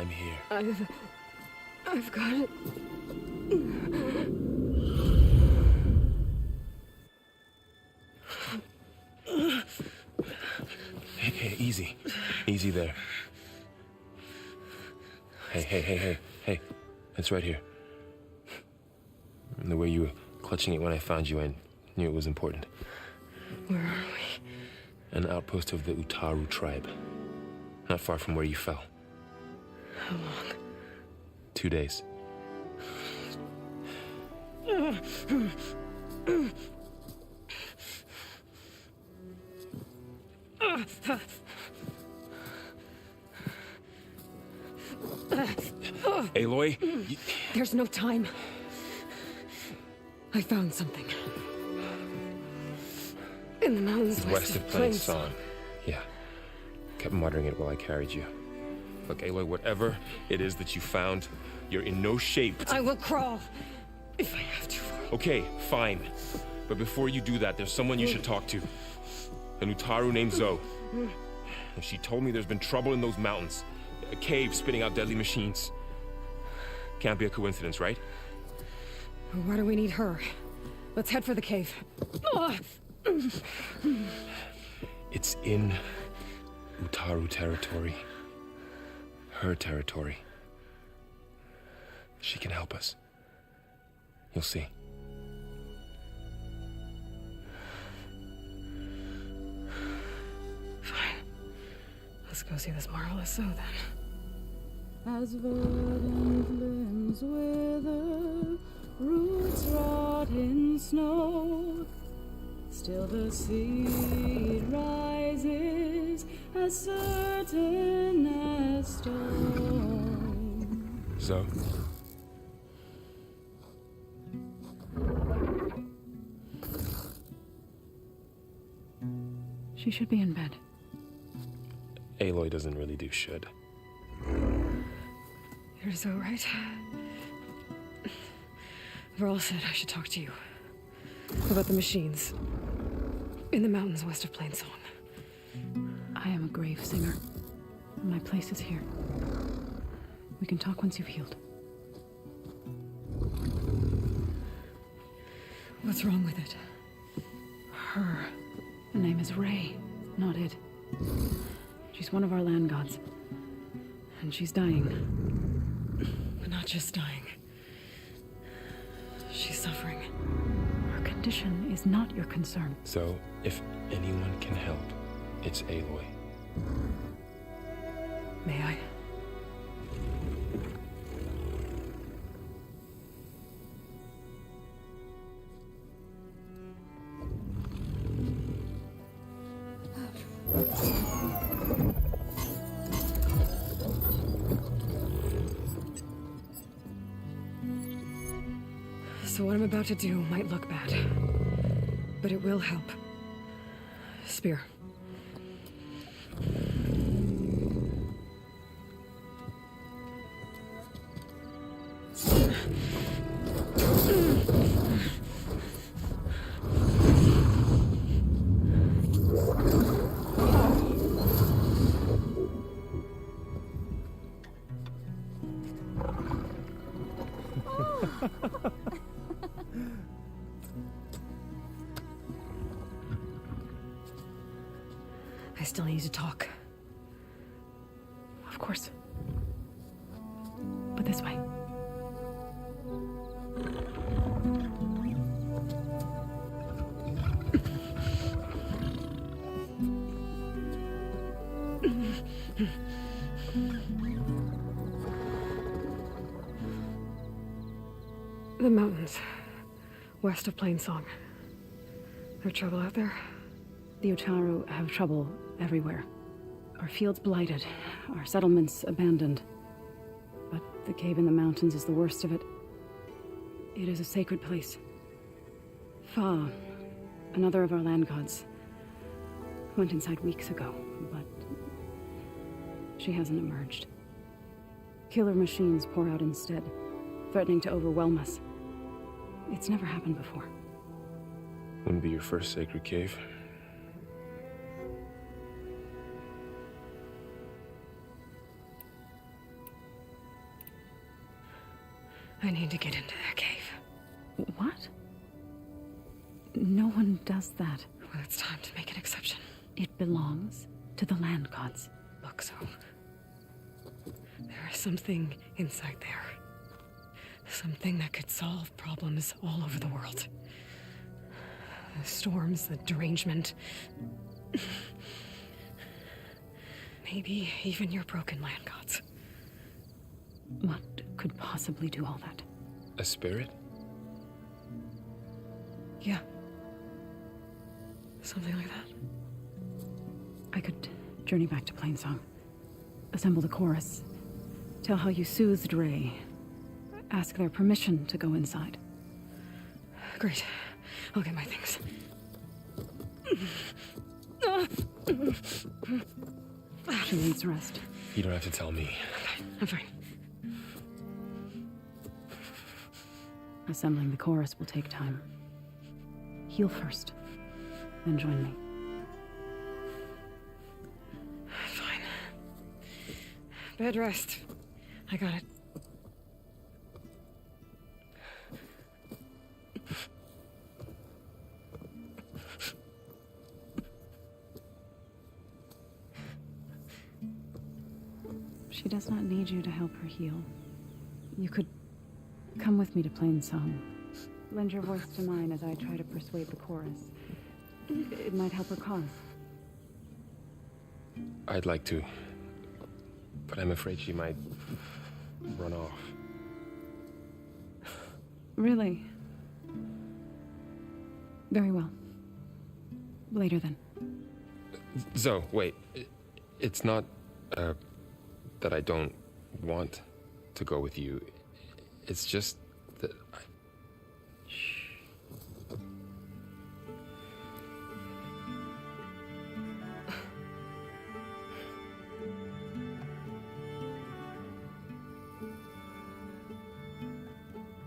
I'm here. I've got it. Hey, easy. Easy there. Hey. It's right here. And the way you were clutching it when I found you, I knew it was important. Where are we? An outpost of the Utaru tribe. Not far from where you fell. How long? 2 days. Aloy? There's no time. I found something. In the mountains West of Plain Song. Yeah. Kept muttering it while I carried you. Look, Aloy, whatever it is that you found, you're in no shape to... I will crawl. If I have to. Okay, fine. But before you do that, there's someone you should talk to. An Utaru named Zoe. And she told me there's been trouble in those mountains. A cave spitting out deadly machines. Can't be a coincidence, right? Why do we need her? Let's head for the cave. It's in Utaru territory. Her territory. She can help us. You'll see. Fine. Let's go see this marvelous Zoe then. As verdant limbs wither, roots rot in snow, still the seed rises as certain as stone. Zoe? She should be in bed. Aloy doesn't really do should. You're so right. Varl said I should talk to you. About the machines. In the mountains west of Plain Song. I am a grave singer. My place is here. We can talk once you've healed. What's wrong with it? Her. The name is Ray, not Id. She's one of our land gods. And she's dying. But not just dying. She's suffering. Her condition is not your concern. So, if anyone can help, it's Aloy. May I? So what I'm about to do might look bad, but it will help. Spear. I still need to talk. Of course. But this way. The mountains, west of Plain Song. There trouble out there? The Utaru have trouble everywhere. Our fields blighted, our settlements abandoned. But the cave in the mountains is the worst of it. It is a sacred place. Fa, another of our land gods, went inside weeks ago, but she hasn't emerged. Killer machines pour out instead, threatening to overwhelm us. It's never happened before. Wouldn't be your first sacred cave. I need to get into that cave. What? No one does that. Well, it's time to make an exception. It belongs to the land gods. Look, so there is something inside there. Something that could solve problems all over the world. The storms, the derangement. Maybe even your broken land gods. What could possibly do all that? A spirit? Yeah. Something like that. I could journey back to Plainsong, assemble the chorus, tell how you soothed Ray, ask their permission to go inside. Great. I'll get my things. She needs rest. You don't have to tell me. I'm fine. Assembling the chorus will take time. Heal first, then join me. Fine. Bed rest. I got it. She does not need you to help her heal. You could come with me to Plainsong. Lend your voice to mine as I try to persuade the chorus. It might help her cause. I'd like to, but I'm afraid she might run off. Really? Very well. Later then. Zoe, wait. It's not, that I don't want to go with you. It's just that I...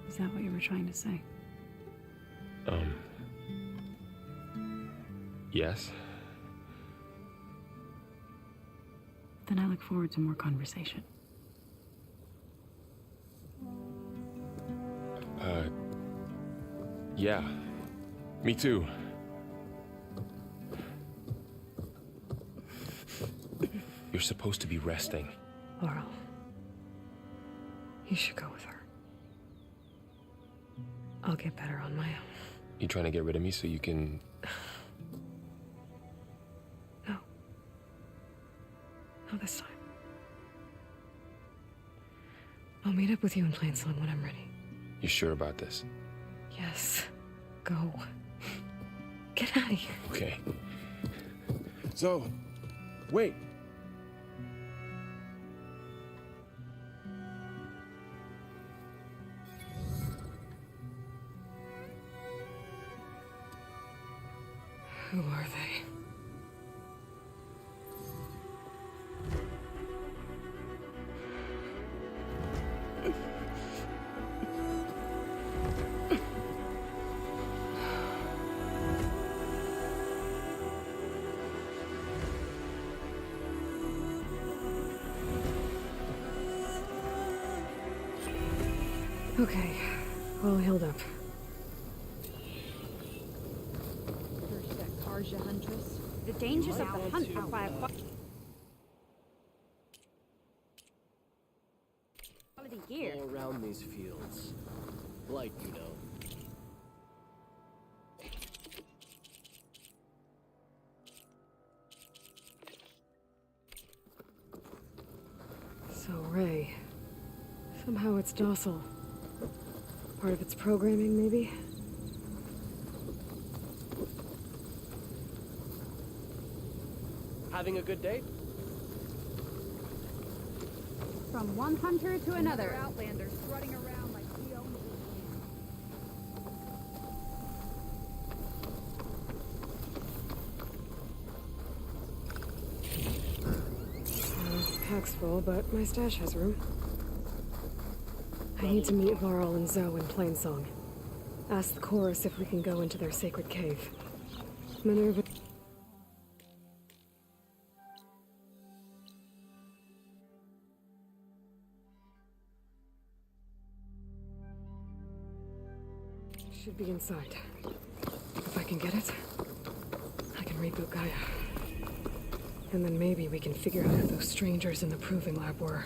Is that what you were trying to say? Yes? Then I look forward to more conversation. Yeah. Me too. You're supposed to be resting. Laurel, you should go with her. I'll get better on my own. You trying to get rid of me so you can... No. Not this time. I'll meet up with you in Plainsong when I'm ready. You sure about this? Yes. Go. Get out of here. Okay. Zoe, wait. Who are they? Okay, all healed up. First that Karja huntress. The dangers of the hunt require quality gear. All around these fields. Blight, you know. So, Ray. Somehow it's docile. Part of its programming, maybe? Having a good day? From one hunter to another. Outlanders strutting around like he owns Pack's full, but my stash has room. I need to meet Laurel and Zoe in Plainsong. Ask the chorus if we can go into their sacred cave. Minerva... should be inside. If I can get it, I can reboot Gaia. And then maybe we can figure out who those strangers in the proving lab were.